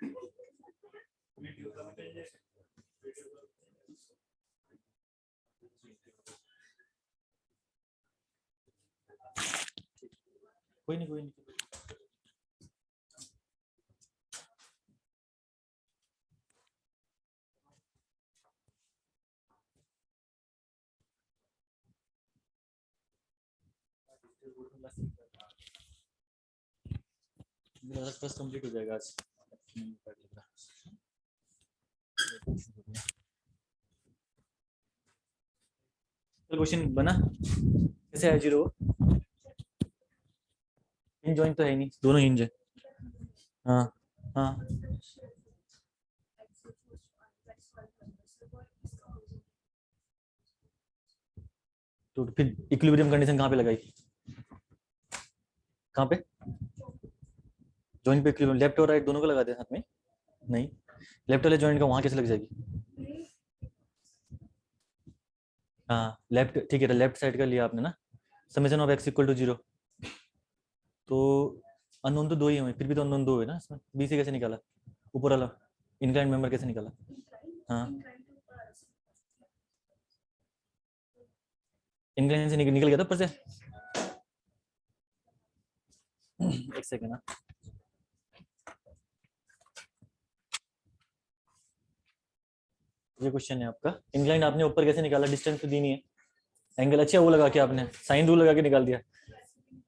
कोई नहीं कोई नहीं। मेरा फर्स्ट कंप्लीट हो जाएगा आज। क्वेश्चन बना कैसे है जीरो? हिंज जॉइंट तो है नहीं, दोनों हिंज है। हाँ हाँ तो फिर इक्विलिब्रियम कंडीशन कहाँ पे लगाई? कहाँ पे? जॉइंट पे इक्विलिब्रियम लेफ्ट और राइट दोनों को लगा दे साथ में? नहीं, लेफ्ट वाले जॉइंट का वहां कैसे लग जाएगी? हाँ लेफ्ट, ठीक है, लेफ्ट साइड का लिया आपने ना, summation of x equal to 0। तो अननोन तो दो ही हुए, फिर भी तो अननोन दो है ना इसमें, बी से कैसे निकाला? ऊपर वाला इनक्लाइंड मेंबर कैसे निकाला? हाँ इनक्लाइन से निकल गया था ऊपर से। एक सेकेंड ना, ये क्वेश्चन है आपका, इंक्लाइन आपने ऊपर कैसे निकाला? डिस्टेंस तो दी नहीं है, एंगल अच्छा वो लगा के आपने साइन रूल लगा के निकाल दिया।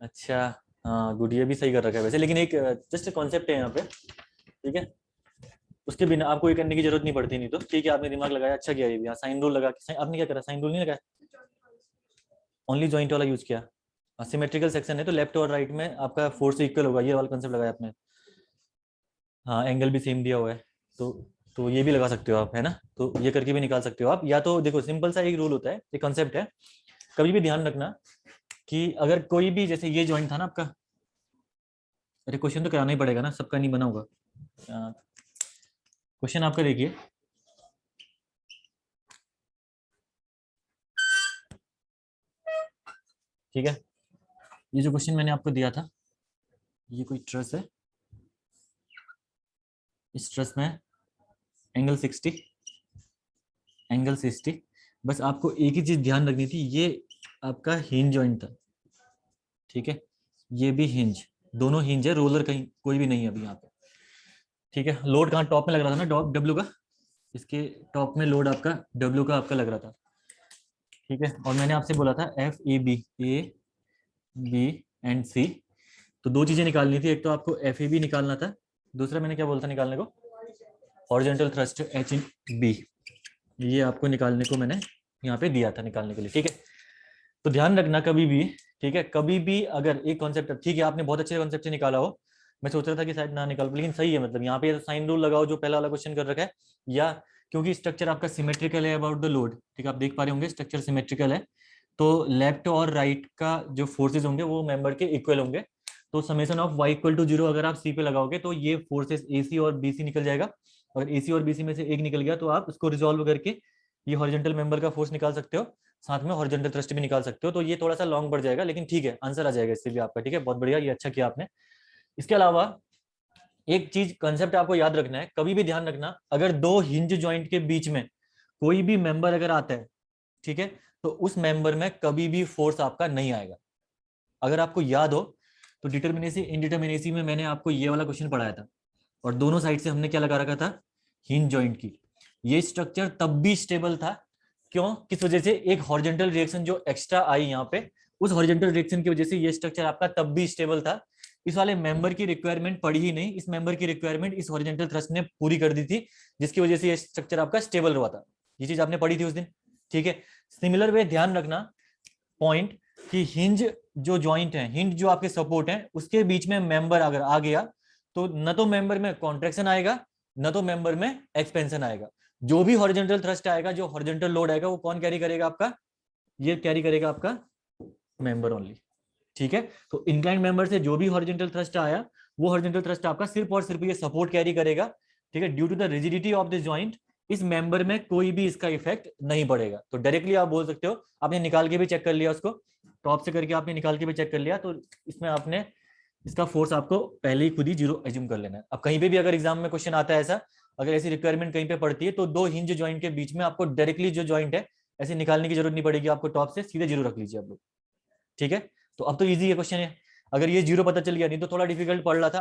अच्छा हाँ गुड, ये भी सही कर रखा है वैसे, लेकिन एक जस्ट कॉन्सेप्ट है यहाँ पे, ठीक है, उसके बिना आपको ये करने की जरूरत नहीं पड़ती। नहीं तो ठीक है, आपने दिमाग लगाया, अच्छा किया। ये भी साइन रूल लगा के, आपने क्या करा, साइन रूल नहीं लगाया, ओनली जॉइंट वाला यूज किया। सिमेट्रिकल सेक्शन है तो लेफ्ट और राइट में आपका फोर्स इक्वल होगा, ये वाला कंसेप्ट लगाया आपने। हाँ एंगल भी सेम दिया हुआ है, तो ये भी लगा सकते हो आप, है ना, तो ये करके भी निकाल सकते हो आप। या तो देखो सिंपल सा एक रूल होता है, एक कंसेप्ट है, कभी भी ध्यान रखना कि अगर कोई भी, जैसे ये जॉइंट था ना आपका, अरे क्वेश्चन तो कराना ही पड़ेगा ना, सबका नहीं बना होगा। क्वेश्चन आपका देखिए, ठीक है, ये जो क्वेश्चन मैंने आपको दिया था, ये कोई ट्रस है, इस ट्रस में एंगल 60, एंगल 60, बस आपको एक ही चीज ध्यान रखनी थी, ये आपका हिंज जॉइंट था, ठीक है, ये भी हिंज, दोनों हिंज है, रोलर कहीं कोई भी नहीं है अभी यहाँ पे, ठीक है। लोड कहाँ टॉप में लग रहा था ना, टॉप डब्ल्यू का, इसके टॉप में लोड आपका डब्ल्यू का आपका लग रहा था, ठीक है। और मैंने आपसे बोला था एफ ए बी एंड सी, तो दो चीजें निकालनी थी, एक तो आपको एफ ए बी निकालना था, दूसरा मैंने क्या बोलता निकालने को, horizontal thrust H in B, ये आपको निकालने को मैंने यहाँ पे दिया था निकालने के लिए, ठीक है। तो ध्यान रखना कभी भी, ठीक है, कभी भी अगर एक कॉन्सेप्ट, ठीक है आपने बहुत अच्छे कॉन्सेप्ट से निकाला हो, मैं सोच रहा था कि शायद ना निकाल, लेकिन सही है, मतलब यहाँ पे साइन रूल लगाओ जो पहला वाला क्वेश्चन कर रखा है, या क्योंकि स्ट्रक्चर आपका सिमेट्रिकल है अबाउट द लोड, ठीक है, आप देख पा रहे होंगे स्ट्रक्चर सिमेट्रिकल है, तो लेफ्ट और राइट का जो फोर्सेज होंगे वो मेंबर के इक्वल होंगे, तो summation of y equal to 0 अगर आप सी पे लगाओगे तो ये फोर्सेस ए सी और बी सी निकल जाएगा, अगर ए सी और बी सी में से एक निकल गया तो आप उसको रिजोल्व करके ये हॉरिजॉन्टल मेंबर का फोर्स निकाल सकते हो, साथ में हॉरिजॉन्टल थ्रस्ट भी निकाल सकते हो, तो ये थोड़ा सा लॉन्ग बढ़ जाएगा, लेकिन ठीक है आंसर आ जाएगा इससे भी आपका, ठीक है, बहुत बढ़िया, ये अच्छा किया आपने। इसके अलावा एक चीज कंसेप्ट आपको याद रखना है, कभी भी ध्यान रखना, अगर दो हिंज जॉइंट के बीच में कोई भी मेंबर अगर आता है, ठीक है, तो उस मेंबर में कभी भी फोर्स आपका नहीं आएगा। अगर आपको याद हो तो डिटर्मिनेसी इनडिटर्मिनेसी में मैंने आपको ये वाला क्वेश्चन पढ़ाया था, और दोनों साइड से हमने क्या लगा रखा था, हिंज जॉइंट की। ये स्ट्रक्चर तब भी स्टेबल था, क्यों, किस वजह से, एक हॉरिजॉन्टल रिएक्शन जो एक्स्ट्रा आई यहाँ पे, उस हॉरिजॉन्टल रिएक्शन की वजह से ये स्ट्रक्चर आपका तब भी स्टेबल था। इस वाले मेंबर की रिक्वायरमेंट पड़ी ही नहीं, इस मेंबर की रिक्वायरमेंट इस हॉरिजॉन्टल थ्रस्ट ने पूरी कर दी थी, जिसकी वजह से ये स्ट्रक्चर आपका स्टेबल हुआ था। ये चीज आपने पढ़ी थी उस दिन, ठीक है। सिमिलर वे ध्यान रखना पॉइंट कि हिंज जो जॉइंट है, हिंज जो आपके सपोर्ट है, उसके बीच में मेंबर अगर आ गया तो न तो मेंबर में कॉन्ट्रेक्शन आएगा, न तो मेंबर में एक्सपेंशन आएगा। जो भी हॉरिजॉन्टल थ्रस्ट आएगा, जो हॉरिजॉन्टल लोड आएगा, वो कौन कैरी करेगा आपका, ये कैरी करेगा आपका मेंबर ओनली, ठीक है। तो इंक्लाइंड मेंबर से जो भी हॉरिजॉन्टल थ्रस्ट आया, वो हॉरिजॉन्टल थ्रस्ट आपका सिर्फ और सिर्फ ये सपोर्ट कैरी करेगा, ठीक है। Due to the rigidity of this joint, इस मेंबर में कोई भी इसका इफेक्ट नहीं पड़ेगा। तो डायरेक्टली आप बोल सकते हो, आपने निकाल के भी चेक कर लिया उसको, टॉप से करके आपने निकाल के भी चेक कर लिया, तो इसमें आपने इसका फोर्स आपको पहले ही खुद ही जीरो एज्यूम कर लेना है। अब कहीं पे भी अगर एग्जाम में क्वेश्चन आता है ऐसा, अगर ऐसी रिक्वायरमेंट कहीं पे पड़ती है, तो दो हिंज जॉइंट के बीच में आपको डायरेक्टली जो जॉइंट है ऐसे निकालने की जरूरत नहीं पड़ेगी आपको, टॉप से सीधे जीरो रख लीजिए आप लोग। ठीक है, तो अब तो ईजी है क्वेश्चन है। अगर ये जीरो पता चल गया, नहीं तो थोड़ा डिफिकल्ट पड़ रहा था,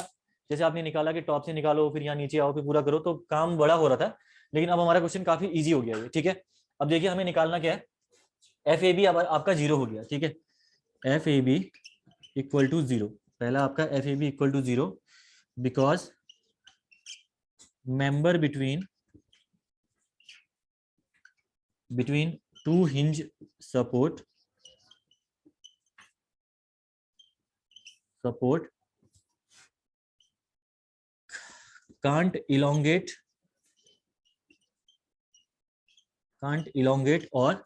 जैसे आपने निकाला कि टॉप से निकालो फिर यहाँ नीचे आओ फिर पूरा करो, तो काम बड़ा हो रहा था। लेकिन अब हमारा क्वेश्चन काफी ईजी हो गया है। ठीक है, अब देखिए हमें निकालना क्या है, एफ ए बी अब आपका जीरो हो गया। ठीक है, F A B equal to zero, पहला आपका F A B equal to zero because member between two hinge support can't elongate or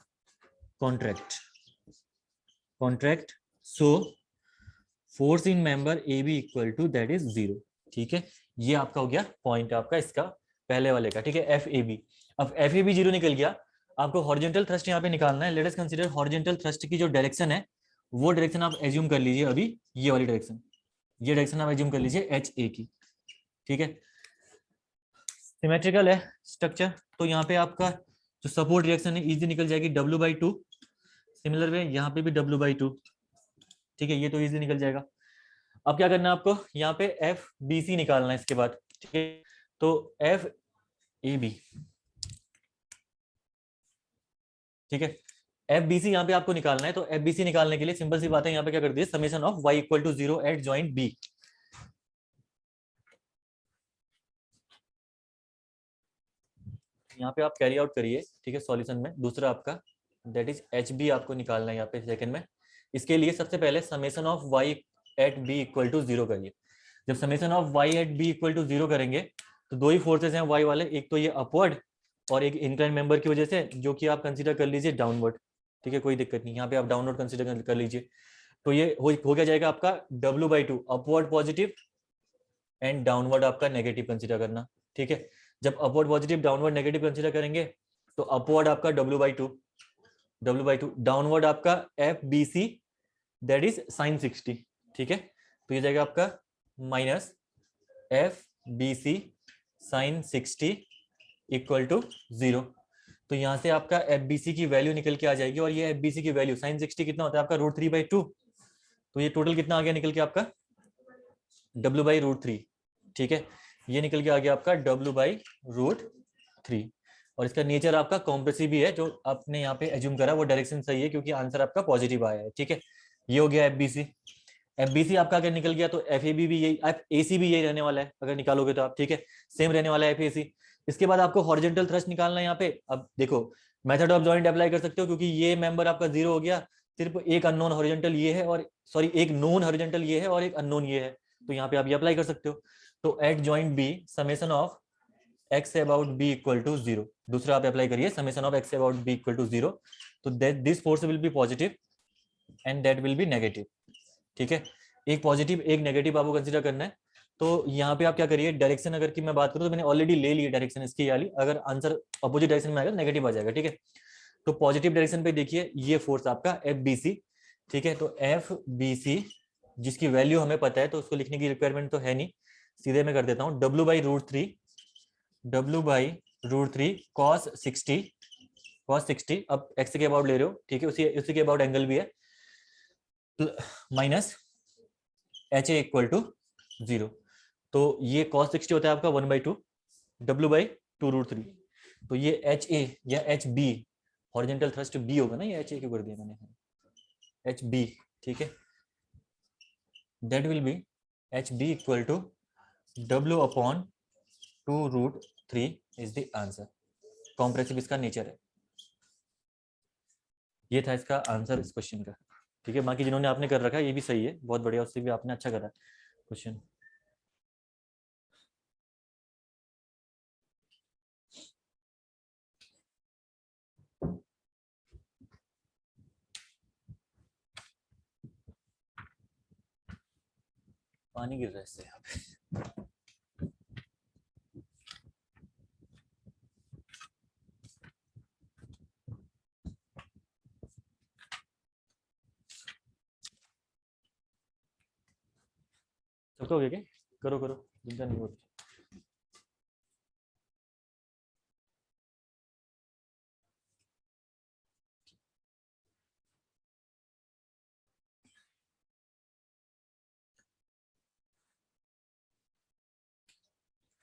contract, so force in member AB equal to that is zero। ठीक है, ये आपका हो गया point आपका इसका पहले वाले का। ठीक है, एफ ए बी, अब एफ ए बी जीरो निकल गया, आपको हॉरिजॉन्टल थ्रस्ट यहाँ पे निकालना है। Let us consider horizontal thrust की जो डायरेक्शन है, वो डायरेक्शन आप एज्यूम कर लीजिए अभी, ये वाली डायरेक्शन, ये डायरेक्शन आप एज्यूम कर लीजिए एच ए की। ठीक है, सिमेट्रिकल है स्ट्रक्चर, तो यहाँ पे आपका जो सपोर्ट डायरेक्शन है इजी निकल जाएगी W/2। सिमिलर वे यहाँ पे भी W/2। ठीक है, ये तो इजी निकल जाएगा। अब क्या करना है आपको, यहाँ पे एफ बी सी निकालना है इसके बाद। ठीक है, तो एफ ए बी, ठीक है, एफ बी सी यहाँ पे आपको निकालना है। तो एफ बी सी निकालने के लिए सिंपल सी बात है, यहाँ पे क्या कर दिए, summation of y equal to zero at joint B. यहाँ पे आप कैरी आउट करिए। ठीक है, सॉल्यूशन में दूसरा आपका दैट इज एच बी आपको निकालना है यहाँ पे सेकंड में। इसके लिए सबसे पहले summation of y at B equal to zero करिए। जब summation of y at B equal to zero करेंगे, तो दो ही फोर्सेस हैं वाई वाले, एक तो ये अपवर्ड और एक इंक्लाइन मेंबर की वजह से, जो कि आप कंसीडर कर लीजिए डाउनवर्ड। ठीक है, कोई दिक्कत नहीं, यहाँ पे आप डाउनवर्ड कंसीडर कर लीजिए। तो ये हो गया जाएगा आपका W/2, upward positive and downward आपका नेगेटिव कंसीडर करना। ठीक है, जब upward positive downward negative consider करेंगे, तो अपवर्ड आपका W/2, डाउनवर्ड आपका F B C that is sine 60। ठीक है, तो ये जाएगा आपका minus F B C sine 60 equal to zero. तो यहां से आपका एफ बी सी की वैल्यू निकल के आ जाएगी, और ये एफ बी सी की वैल्यू साइन 60 कितना होता है आपका, √3/2। तो ये टोटल कितना आ गया निकल के आपका, W/√3। ठीक है, ये निकल के आ गया आपका W/√3। और इसका नेचर आपका कॉम्प्रेसिव भी है, जो आपने यहाँ पे एज्यूम करा वो डायरेक्शन सही है, क्योंकि आंसर आपका पॉजिटिव आया है। ठीक है, ये हो गया एफबीसी। एफबीसी आपका अगर निकल गया, तो एफएबी भी यही, एफ एसी भी यही रहने वाला है अगर निकालोगे तो आप। ठीक है, सेम रहने वाला है एफएसी। इसके बाद आपको हॉरिजॉन्टल थ्रस्ट निकालना है यहाँ पे। अब देखो, मेथड ऑफ जॉइंट अप्लाई कर सकते हो, क्योंकि ये मेंबर आपका जीरो हो गया, सिर्फ एक अननोन हॉरिजॉन्टल ये है, और सॉरी एक नोन हॉरिजॉन्टल ये है और एक अननोन ये है, तो यहाँ पे आप ये अप्लाई कर सकते हो। तो at joint B summation of X about B equal to zero, दूसरा आप अप्लाई करिए summation of X about B equal to zero. तो this force will be positive and that will be negative. ठीक है, एक पॉजिटिव एक negative आपको consider करना है। तो यहाँ पे आप क्या करिए, डायरेक्शन अगर की मैं बात करूँ, तो मैंने ऑलरेडी ले ली डायरेक्शन इसकी वाली, अगर आंसर अपोजिट डायरेक्शन में आएगा तो नेगेटिव आ जाएगा। ठीक है, तो पॉजिटिव डायरेक्शन पे देखिए ये फोर्स आपका एफ बी सी। ठीक है, तो एफ बी सी जिसकी वैल्यू हमें पता है, तो उसको लिखने की रिक्वायरमेंट तो है नहीं, सीधे मैं कर देता हूँ W/√3 कॉस 60। अब एक्स के अबाउट ले रहे हो, ठीक है, उसी के अबाउट एंगल भी है, minus H A equal to zero. तो ये कॉस 60 होता है आपका 1/2 W/2√3। तो ये एच ए या H B, horizontal thrust B होगा ना, ये एच ए क्यों कर दिया मैंने, एच बी। ठीक है, that will be H B equal to W/2√3 is the answer. Compressive इसका नेचर है। ये था इसका आंसर इस क्वेश्चन का। ठीक है, बाकी जिन्होंने आपने कर रखा है ये भी सही है, बहुत बढ़िया, उससे भी आपने अच्छा करा क्वेश्चन। पानी गिर रहा है इससे यहाँ पे। सबका हो गया क्या? करो करो, चिंता नहीं होती।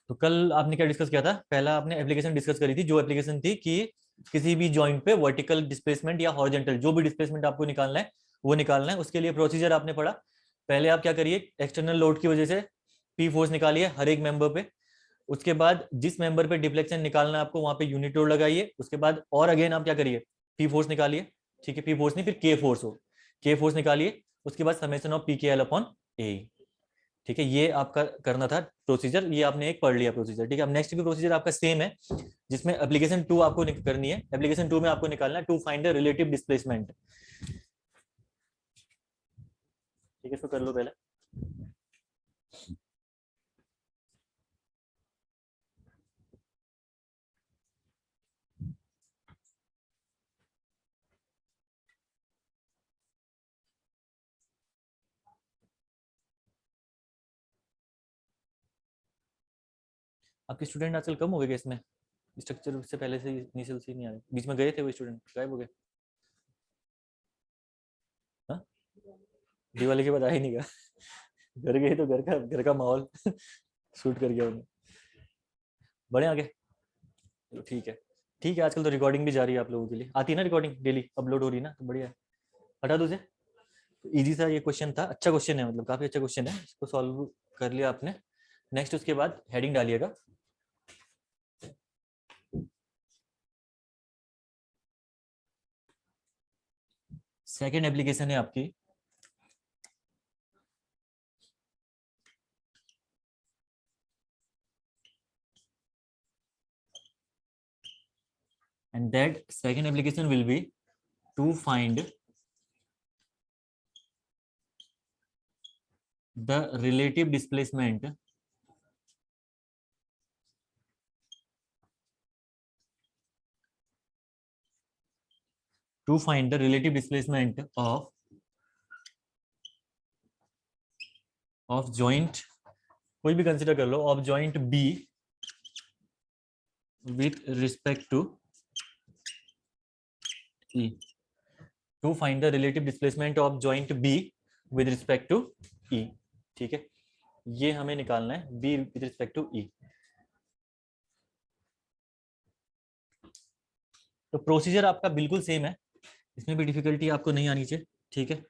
तो कल आपने क्या डिस्कस किया था? पहला आपने एप्लीकेशन डिस्कस करी थी, जो एप्लीकेशन थी कि किसी भी जॉइंट पे वर्टिकल डिस्प्लेसमेंट या हॉरिजॉन्टल जो भी डिस्प्लेसमेंट आपको निकालना है वो निकालना है। उसके लिए प्रोसीजर आपने पढ़ा। पहले आप क्या करिए, एक्सटर्नल लोड की वजह से पी फोर्स निकालिए हर एक मेंबर पे। उसके बाद जिस मेंबर पे डिफ्लेक्शन निकालना है आपको वहां पे यूनिट लोड लगाइए। उसके बाद और अगेन आप क्या करिए, पी फोर्स निकालिए। ठीक है, पी फोर्स नहीं, फिर के फोर्स हो, के फोर्स निकालिए। उसके बाद summation of P K L upon A. ठीक है, ये आपका करना था प्रोसीजर, ये आपने एक पढ़ लिया प्रोसीजर। ठीक है, अब नेक्स्ट भी प्रोसीजर आपका सेम है, जिसमें एप्लीकेशन 2 आपको करनी है। एप्लीकेशन 2 में आपको निकालना है to find the relative displacement. ठीक है, इसको कर लो पहले। आपके स्टूडेंट आजकल कम हो गए क्या इसमें? स्ट्रक्चर से पहले से इनिशियल से ही नहीं आ रहे, बीच में गए थे वो स्टूडेंट, गायब हो गए? हाँ, दिवाली के बाद आ ही नहीं गया घर गए तो घर का माहौल शूट कर गया उन्हें। बढ़े आगे, चलो ठीक है। ठीक है, आजकल तो रिकॉर्डिंग भी जा रही है आप लोगों के लिए, आती है ना रिकॉर्डिंग, डेली अपलोड हो रही है ना, तो बढ़िया है। हटा दो उसे। तो इजी सा ये क्वेश्चन था, अच्छा क्वेश्चन है, मतलब काफी अच्छा क्वेश्चन है, इसको सॉल्व कर लिया आपने। नेक्स्ट उसके बाद हेडिंग डालिएगा। सेकेंड एप्लीकेशन है आपकी and that second application will be to find the relative displacement to find the relative displacement of joint, कोई भी कंसीडर कर लो, of joint B with respect to E, to find the relative displacement of joint B with respect to E। ठीक है, ये हमें निकालना है B with respect to E। तो प्रोसीजर आपका बिल्कुल सेम है, इसमें भी डिफिकल्टी आपको नहीं आनी चाहिए। ठीक है,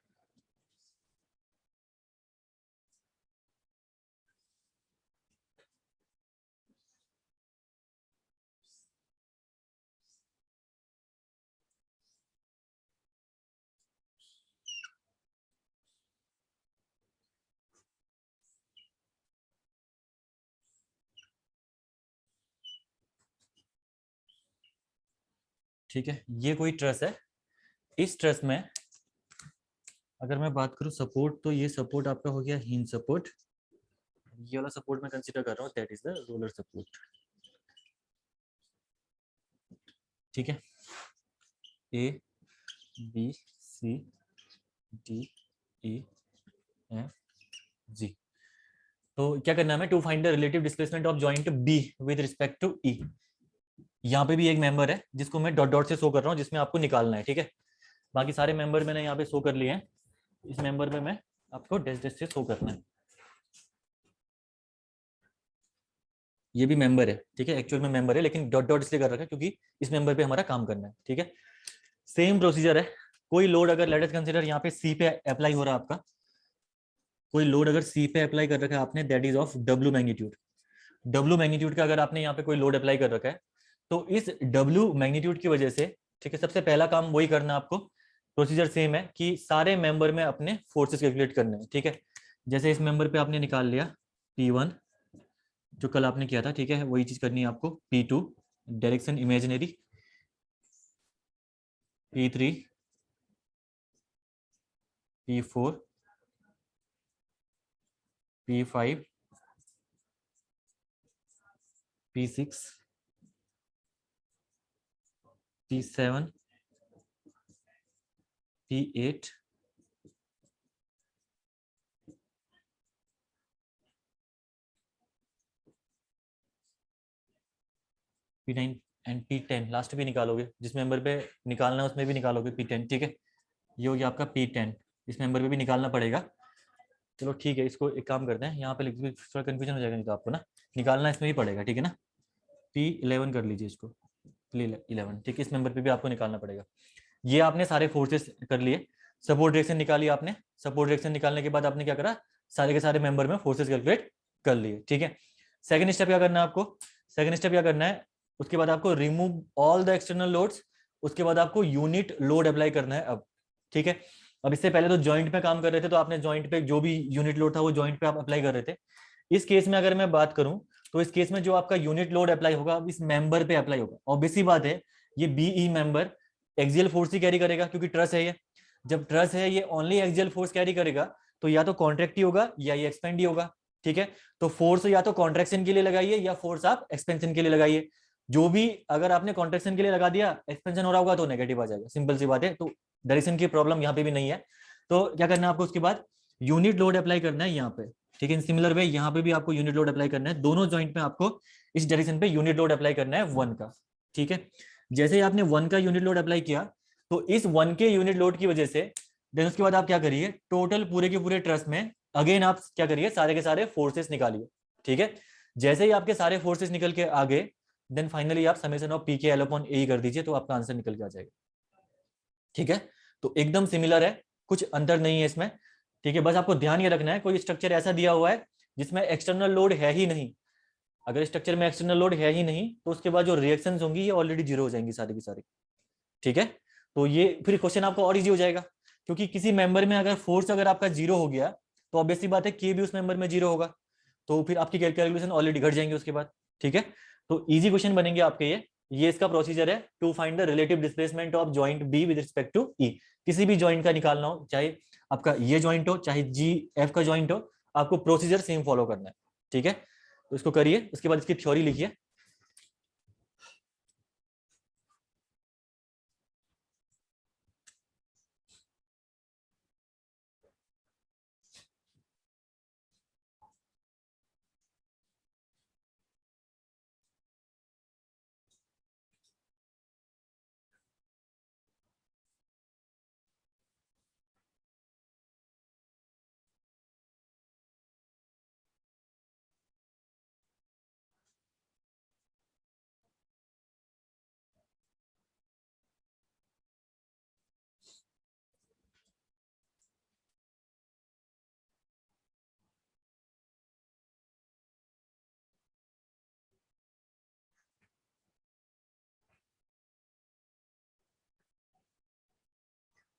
ठीक है, ये कोई ट्रस है। इस ट्रस में अगर मैं बात करूं सपोर्ट, तो ये सपोर्ट आपका हो गया हिंज सपोर्ट। ये वाला सपोर्ट मैं कंसीडर कर रहा हूँ, that is the roller support. ठीक है, A B C D E F G. तो क्या करना है हमें, to find the relative displacement of joint B with respect to E. यहाँ पे भी एक मेंबर है जिसको मैं डॉट डॉट से शो कर रहा हूँ, जिसमें आपको निकालना है। ठीक है, बाकी सारे मेंबर मैंने यहाँ पे शो कर लिए हैं, इस मेंबर पे मैं आपको डैश डैश से शो करना है। ये भी मेंबर है, ठीक है, एक्चुअल में मेंबर है, लेकिन डॉट डॉट इसलिए कर रखा है क्योंकि इस मेंबर पे हमारा काम करना है। ठीक है, सेम प्रोसीजर है। कोई लोड अगर लेट अस कंसीडर यहाँ पे सी पे अप्लाई हो रहा है आपका, कोई लोड अगर सी पे अप्लाई कर रखा है आपने, that is of W magnitude. W magnitude का अगर आपने यहाँ पे कोई लोड अप्लाई कर रखा है, तो इस डब्ल्यू मैग्नीट्यूड की वजह से, ठीक है, सबसे पहला काम वही करना है आपको। प्रोसीजर सेम है कि सारे मेंबर में अपने फोर्सेस कैलकुलेट करने हैं। ठीक है, जैसे इस मेंबर पे आपने निकाल लिया P1 जो कल आपने किया था, ठीक है, वही चीज करनी है आपको। P2 direction imaginary, P3 P4 P5 P6 P7 P8 P9 and P10 last भी निकालोगे, जिस मेंबर पे निकालना है उसमें भी निकालोगे P10, ठीक है। ये हो गया आपका P10, इस मेंबर पे भी निकालना पड़ेगा। चलो ठीक है, इसको एक काम करते हैं, यहाँ पे लिख दो, थोड़ा कंफ्यूजन हो जाएगा नहीं तो आपको ना, निकालना इसमें भी पड़ेगा, ठीक है ना। P11 कर लीजिए इसको, P11, ठीक है, इस मेंबर पे भी आपको निकालना पड़ेगा। ये आपने सारे फोर्सेस कर लिए, सपोर्ट डायरेक्शन निकाली आपने, सपोर्ट डायरेक्शन निकालने के बाद आपने क्या करा, सारे के सारे मेंबर में फोर्सेस कैलकुलेट कर लिए, ठीक है। सेकंड स्टेप क्या करना है आपको, सेकंड स्टेप क्या करना है, उसके बाद आपको remove all the external loads, उसके बाद आपको यूनिट लोड अप्लाई करना है अब, ठीक है। अब इससे पहले तो जॉइंट पे काम कर रहे थे, तो आपने जॉइंट पे जो भी यूनिट लोड था वो जॉइंट पे आप अप्लाई कर रहे थे। इस केस में अगर मैं बात करूं, तो इस केस में जो आपका यूनिट लोड अप्लाई होगा इस मेंबर पे अप्लाई होगा। ऑब्वियस सी बात है, ये बीई मेंबर एक्सियल फोर्स ही कैरी करेगा, क्योंकि ट्रस है ये। जब ट्रस है, ये ओनली एक्सियल फोर्स कैरी करेगा, तो या तो कॉन्ट्रैक्ट ही होगा या ये एक्सपेंड ही होगा, ठीक है। तो फोर्स या तो कॉन्ट्रैक्शन के लिए लगाइए या फोर्स आप एक्सपेंशन के लिए लगाइए। जो भी, अगर आपने कॉन्ट्रैक्शन के लिए लगा दिया, एक्सपेंशन हो रहा होगा तो नेगेटिव आ जाएगा, सिंपल सी बात है। तो डायरेक्शन की प्रॉब्लम यहाँ पे भी नहीं है। तो क्या करना है आपको, उसके बाद यूनिट लोड अप्लाई करना है यहाँ पे, ठीक है। इन सिमिलर वे यहाँ पे भी आपको यूनिट लोड अप्लाई करना है, दोनों जॉइंट में आपको इस डायरेक्शन पे यूनिट लोड अप्लाई करना है 1 का, ठीक है। जैसे ही आपने 1 का यूनिट लोड अप्लाई किया, तो इस 1 के यूनिट लोड की वजह से देन उसके बाद आप क्या करिए, टोटल पूरे के पूरे ट्रस्ट में अगेन आप क्या करिए, सारे के सारे फोर्सेस निकालिए, ठीक है। जैसे ही आपके सारे फोर्सेस निकल के आ गए, देन फाइनली आप summation of P K L upon ए कर दीजिए, तो आपका आंसर निकल के आ जाएगा, ठीक है। तो एकदम सिमिलर है, कुछ अंतर नहीं है इसमें, ठीक है। बस आपको ध्यान ये रखना है, कोई स्ट्रक्चर ऐसा दिया हुआ है जिसमें एक्सटर्नल लोड है ही नहीं, अगर स्ट्रक्चर में एक्सटर्नल लोड है ही नहीं, तो उसके बाद जो रिएक्शंस होंगी ये ऑलरेडी जीरो हो जाएंगी सारी की सारी, ठीक है। तो ये फिर क्वेश्चन आपको और इजी हो जाएगा, क्योंकि किसी मेंबर में अगर फोर्स अगर आपका जीरो हो गया, तो ऑब्वियसली बात है के भी उस मेंबर में जीरो होगा, तो फिर आपकी कैलकुलेशन ऑलरेडी घट जाएंगे उसके बाद, ठीक है। तो इजी क्वेश्चन बनेंगे आपके ये इसका प्रोसीजर है, to find the relative displacement of joint B with respect to E. किसी भी जॉइंट का निकालना हो, चाहे आपका ये जॉइंट हो चाहे जी एफ का जॉइंट हो, आपको प्रोसीजर सेम फॉलो करना है, ठीक है। तो इसको करिए, उसके बाद इसकी थ्योरी लिखिए।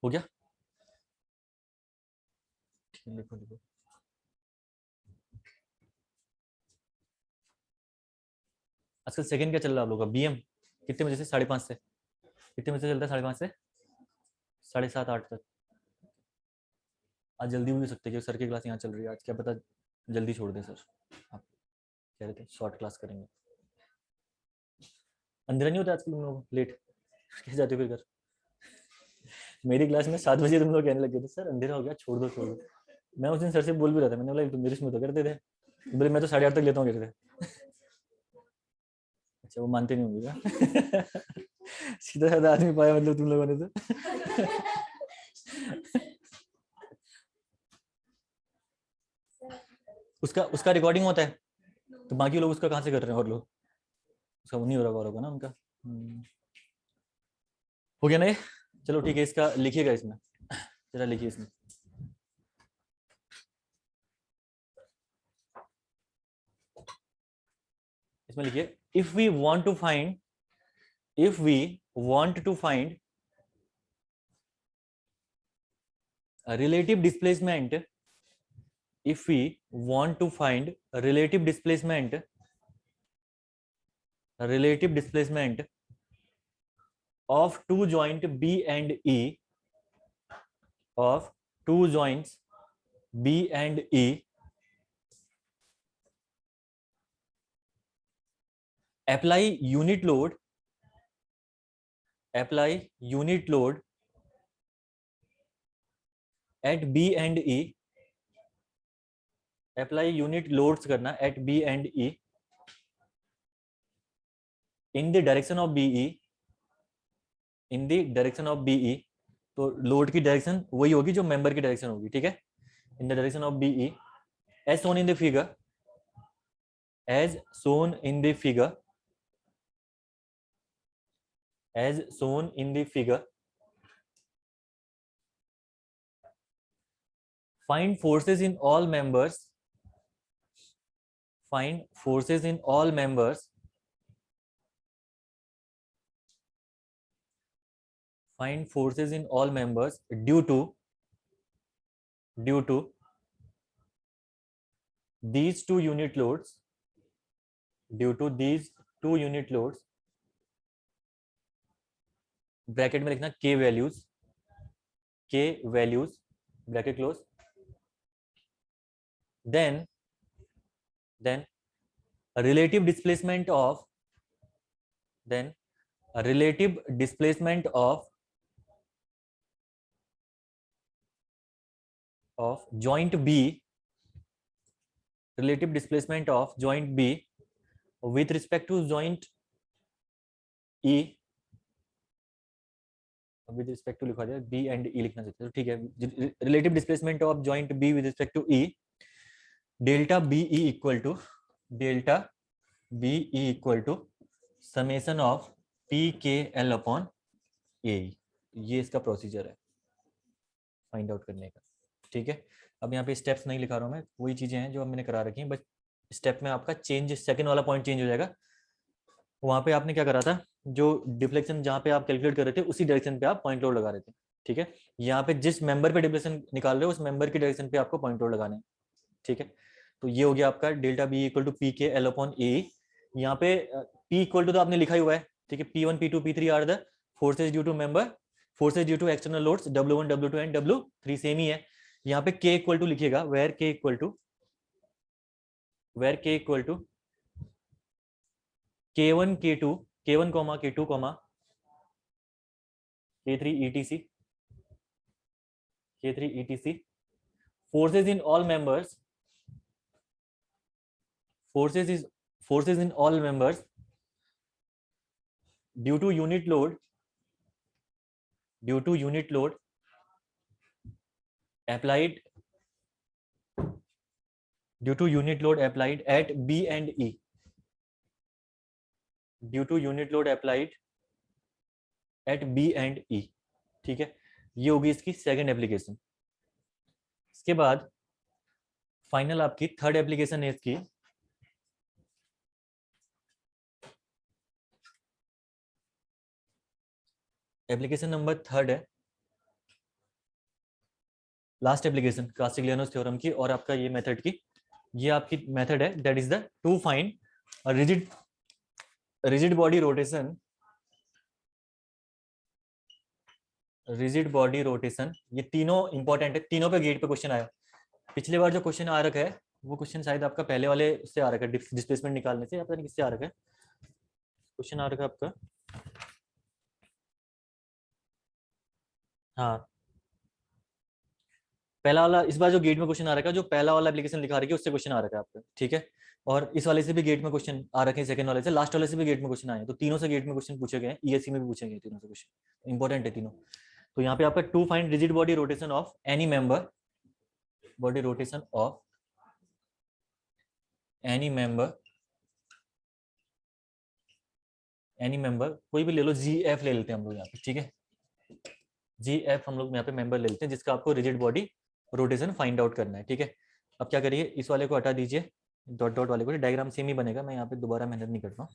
हो गया, लिखो लिखो। आजकल सेकंड क्या चल रहा है आप लोगों का, बीएम कितने बजे से, 5:30 से कितने बजे से चलता है, 5:30 से 7:30 8 तक। आज जल्दी भी हो सकता है क्योंकि सर की क्लास यहाँ चल रही है आज, क्या पता जल्दी छोड़ दें सर, आप कह रहे थे शॉर्ट क्लास करेंगे। अंधेरा नहीं होता आजकल तुम लोग लेट कैसे जाते हो फिर घर। मेरी क्लास में 7 बजे तुम लोग कहने लगे थे सर अंधेरा हो गया, छोड़ दो छोड़ दो। मैं उस दिन सर से बोल भी रहा था, मैंने बोला तुम मेरे में तो करते थे, बोले मैं तो 8:30 तक लेता हूँ कहते थे। अच्छा वो मानते नहीं होंगे क्या? सीधा साधा आदमी पाया मतलब तुम लोगों ने तो। उसका उसका रिकॉर्डिंग होता है, तो बाकी लोग उसका कहाँ से कर रहे हैं, और लोग उसका वो नहीं हो रहा, गौरव का ना उनका। हो गया ना ये, चलो ठीक है, इसका लिखिएगा इसमें, जरा लिखिए इसमें। इसमें लिखिए, if we want to find, if we want to find a relative displacement, if we want to find a relative displacement, a relative displacement of two joint B and E, of two joints B and E, apply unit load, apply unit load at B and E, apply unit loads करना at B and E in the direction of BE, in the direction of BE, तो load की direction वही होगी जो member की direction होगी, ठीक है, in the direction of BE as shown in the figure, as shown in the figure, as shown in the figure, find forces in all members, find forces in all members, find forces in all members due to these two unit loads, due to these two unit loads, bracket में लिखना k values, bracket close, then relative displacement of, then relative displacement of joint B, relative displacement of joint B with respect to joint E, with respect to लिखा जाए B and E लिखना चाहिए, तो ठीक है, relative displacement of joint B with respect to E, delta BE equal to summation of PKL upon A, ये इसका procedure है फाइंड आउट करने का, ठीक है। अब यहाँ पे स्टेप्स नहीं लिखा रहा हूँ मैं, वही चीजें हैं जो अब मैंने करा रखी हैं, बस स्टेप में आपका चेंज, सेकंड वाला पॉइंट चेंज हो जाएगा। वहां पे आपने क्या करा था, जो डिफ्लेक्शन जहाँ पे आप कैलकुलेट कर रहे थे उसी डायरेक्शन पे आप पॉइंट लोड लगा रहे थे, ठीक है। यहाँ पे जिस मेंबर पे डिफ्लेक्शन निकाल रहे हो उस मेंबर की डायरेक्शन पे आपको पॉइंट लोड लगाना है, ठीक है। तो ये हो गया आपका delta B equal to P K L upon A. यहाँ पे पी इक्वल टू तो आपने लिखा ही हुआ है, ठीक है, P1 P2 P3 are the forces due to member, forces due to external loads W1 W2 and W3 same ही है। यहाँ पे K इक्वल टू लिखिएगा, where K equal to K1 K2 K1 K2 K3 etc, K3 etc, forces in all members, forces in all members due to unit load applied, due to unit load applied at B and E, due to unit load applied at B and E, ठीक है। ये होगी इसकी second application. इसके बाद final आपकी third application है इसकी, एप्लीकेशन नंबर थर्ड है, लास्ट एप्लीकेशन कास्टिग्लियानोस थ्योरम की और आपका ये मेथड की, ये आपकी मेथड है, that is the two find rigid body rotation, rigid body rotation. ये तीनों इंपॉर्टेंट है, तीनों पे गेट पे क्वेश्चन आया। पिछले बार जो क्वेश्चन आ रखा है वो क्वेश्चन शायद आपका पहले वाले से आ रखा है, डिस्प्लेसमेंट निकालने से, पता नहीं किससे आ रखा है क्वेश्चन आ रखा है आपका, हाँ पहला वाला। इस बार जो गेट में क्वेश्चन आ रखा है, जो पहला वाला एप्लीकेशन लिखा रखी है उससे क्वेश्चन आ रखा है आपका, ठीक है। और इस वाले से भी गेट में क्वेश्चन आ रखे हैं, सेकंड वाले से, लास्ट वाले से भी गेट में क्वेश्चन आए, तो तीनों से गेट में क्वेश्चन पूछे गए हैं, ईएससी में भी पूछे गए तीनों से क्वेश्चन, इंपॉर्टेंट है तीनों। तो यहाँ पे आपका to find rigid body rotation of any member, body rotation of any member, any member कोई भी ले लो, GF ले लेते हैं हम लोग यहाँ पे, ठीक है, GF हम लोग यहाँ पे मेंबर ले लेते हैं जिसका आपको rigid body rotation find out करना है, ठीक है। अब क्या करिए, इस वाले को हटा दीजिए, डॉट डॉट वाले को, डायग्राम सेम ही बनेगा, मैं यहाँ पे दोबारा मेहनत नहीं करता हूँ।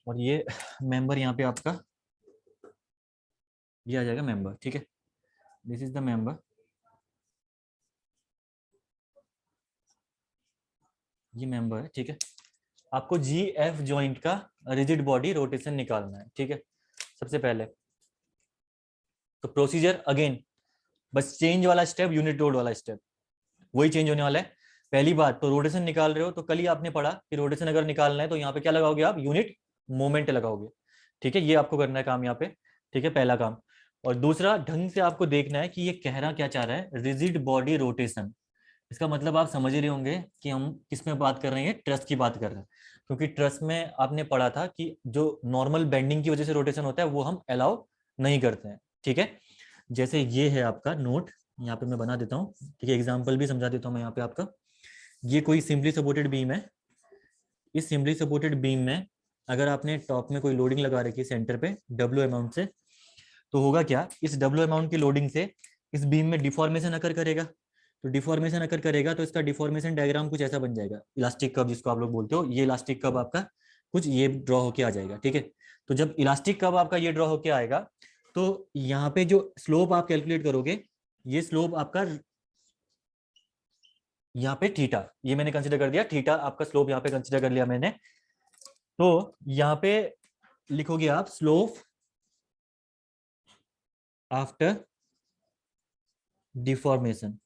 और ये मेंबर यहाँ पे आपका ये आ जाएगा मेंबर, ठीक है, दिस इज द मेंबर, ये मेंबर है, ठीक है। आपको GF जॉइंट का रिजिड बॉडी रोटेशन निकालना है, ठीक है। सबसे पहले तो प्रोसीजर अगेन, बस चेंज वाला स्टेप, यूनिट लोड वाला स्टेप वही चेंज होने वाला है। पहली बात तो रोटेशन निकाल रहे हो, तो कल ही आपने पढ़ा कि रोटेशन अगर निकालना है तो यहाँ पे क्या लगाओगे आप, यूनिट मोमेंट लगाओगे, ठीक है। ये आपको करना है काम यहाँ पे, ठीक है, पहला काम। और दूसरा, ढंग से आपको देखना है कि ये कहना क्या चाह रहा है, रिजिड बॉडी रोटेशन। इसका मतलब आप समझ ही रहे होंगे कि हम किस में बात कर रहे हैं, ट्रस की बात कर रहे हैं, क्योंकि ट्रस में आपने पढ़ा था कि जो नॉर्मल बेंडिंग की वजह से रोटेशन होता है वो हम अलाउ नहीं करते हैं। ठीक है, जैसे ये है आपका नोट, यहाँ पे मैं बना देता हूँ, ठीक है, एग्जाम्पल भी समझा देता हूँ मैं यहाँ पे आपका। ये कोई सिंपली सपोर्टेड बीम है। इस सिंपली सपोर्टेड बीम में अगर आपने टॉप में कोई लोडिंग लगा रखी है सेंटर पे डब्ल्यू अमाउंट से, तो होगा क्या, इस डब्ल्यू अमाउंट की लोडिंग से इस बीम में डिफॉर्मेशन अकर करेगा। तो डिफॉर्मेशन अकर करेगा तो इसका डिफॉर्मेशन डायग्राम कुछ ऐसा बन जाएगा, इलास्टिक कर्व जिसको आप लोग बोलते हो। ये इलास्टिक कर्व आपका कुछ ये ड्रॉ होके आ जाएगा। ठीक है, तो जब इलास्टिक कर्व आपका ये ड्रॉ होके आएगा तो यहाँ पे जो स्लोप आप कैलकुलेट करोगे, ये स्लोप आपका यहाँ पे थीटा, ये मैंने कंसीडर कर दिया, थीटा आपका स्लोप यहाँ पे कंसीडर कर लिया मैंने। तो यहाँ पे लिखोगे आप slope after deformation,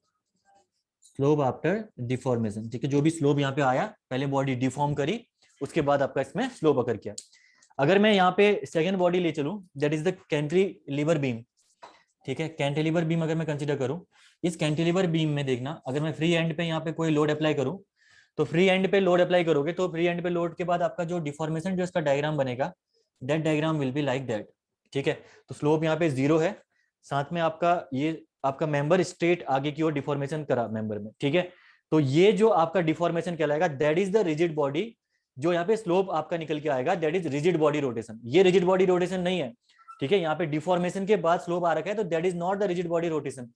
slope after deformation. ठीक है, जो भी स्लोप यहाँ पे आया, पहले बॉडी डिफॉर्म करी, उसके बाद आपका इसमें स्लोप अकर किया। अगर मैं यहाँ पे सेकेंड बॉडी ले चलूं, that is the cantilever beam. ठीक है, कैंटिलीवर बीम अगर मैं कंसीडर करूं, इस कैंटिलीवर बीम में देखना, अगर मैं फ्री एंड पे यहाँ पे कोई लोड अप्लाई करूं, तो फ्री एंड पे लोड अप्लाई करोगे तो फ्री एंड पे लोड के बाद आपका जो डिफॉर्मेशन जो इसका डायग्राम बनेगा, that diagram will be like that. ठीक है, तो स्लोप यहाँ पे 0 है, साथ में आपका ये आपका मेंबर स्ट्रेट आगे की ओर डिफॉर्मेशन करा मेंबर में। ठीक है, तो ये जो आपका डिफॉर्मेशन कहलाएगा, that is the rigid body. जो यहाँ पे स्लोप आपका निकल के आएगा, that is rigid body rotation. ये रिजिड बॉडी रोटेशन नहीं है। ठीक है, यहाँ पे डिफॉर्मेशन के बाद स्लोप आ रखा है, तो that is not the rigid body rotation.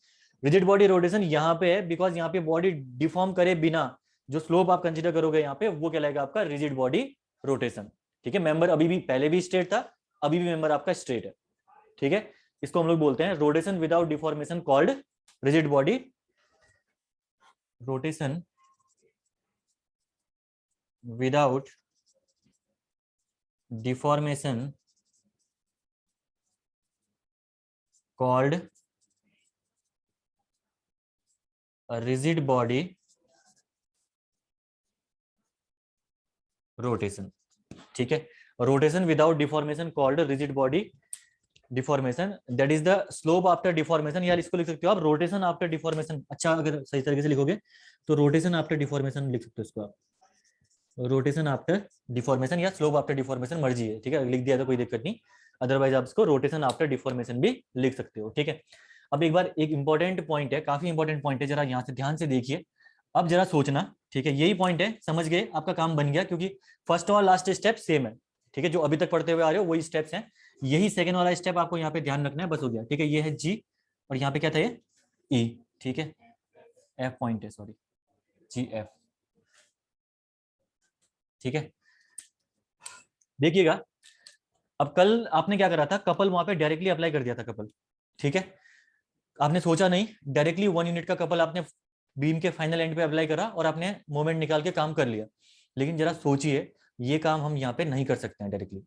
Rigid body rotation यहाँ पे है, बिकॉज यहाँ पे बॉडी डिफॉर्म करे बिना जो स्लोप आप कंसीडर करोगे यहाँ पे, वो कहलाएगा आपका रिजिड बॉडी रोटेशन। ठीक है, मेंबर अभी भी पहले भी स्ट्रेट था, अभी भी मेंबर आपका स्ट्रेट है। ठीक है, इसको हम लोग बोलते हैं rotation without deformation called rigid body rotation without deformation called rigid body rotation. ठीक है, rotation without deformation called rigid body deformation, that is the slope after deformation. यार इसको लिख सकते हो आप रोटेशन आफ्टर डिफॉर्मेशन। अच्छा, अगर सही तरीके से लिखोगे तो रोटेशन आफ्टर डिफॉर्मेशन लिख सकते हो इसको आप, रोटेशन आफ्टर डिफॉर्मेशन या स्लोप आफ्टर डिफॉर्मेशन, मर्जी है। ठीक है, लिख दिया तो कोई दिक्कत नहीं, अदरवाइज आप इसको रोटेशन आफ्टर डिफॉर्मेशन भी लिख सकते हो। ठीक है, अब एक बार एक इंपॉर्टेंट पॉइंट है, काफी इंपॉर्टेंट पॉइंट है, जरा यहाँ से ध्यान से देखिए, अब जरा सोचना। ठीक है, यही पॉइंट है, समझ गए, आपका काम बन गया, क्योंकि फर्स्ट और लास्ट स्टेप सेम है। ठीक है, जो अभी तक पढ़ते हुए आ रहे हो वही स्टेप्स हैं, यही सेकंड वाला स्टेप आपको यहाँ पे ध्यान रखना है, बस हो गया। ठीक है, ये है जी और यहाँ पे क्या था, ये ई। ठीक है, एफ पॉइंट है, सॉरी, जी एफ। ठीक है, देखिएगा, अब कल आपने क्या करा था, कपल वहां पे डायरेक्टली अप्लाई कर दिया था कपल। ठीक है, आपने सोचा नहीं, डायरेक्टली 1 यूनिट का कपल आपने बीम के फाइनल एंड पे अप्लाई करा और आपने मोमेंट निकाल के काम कर लिया। लेकिन जरा सोचिए, ये काम हम यहाँ पे नहीं कर सकते हैं डायरेक्टली।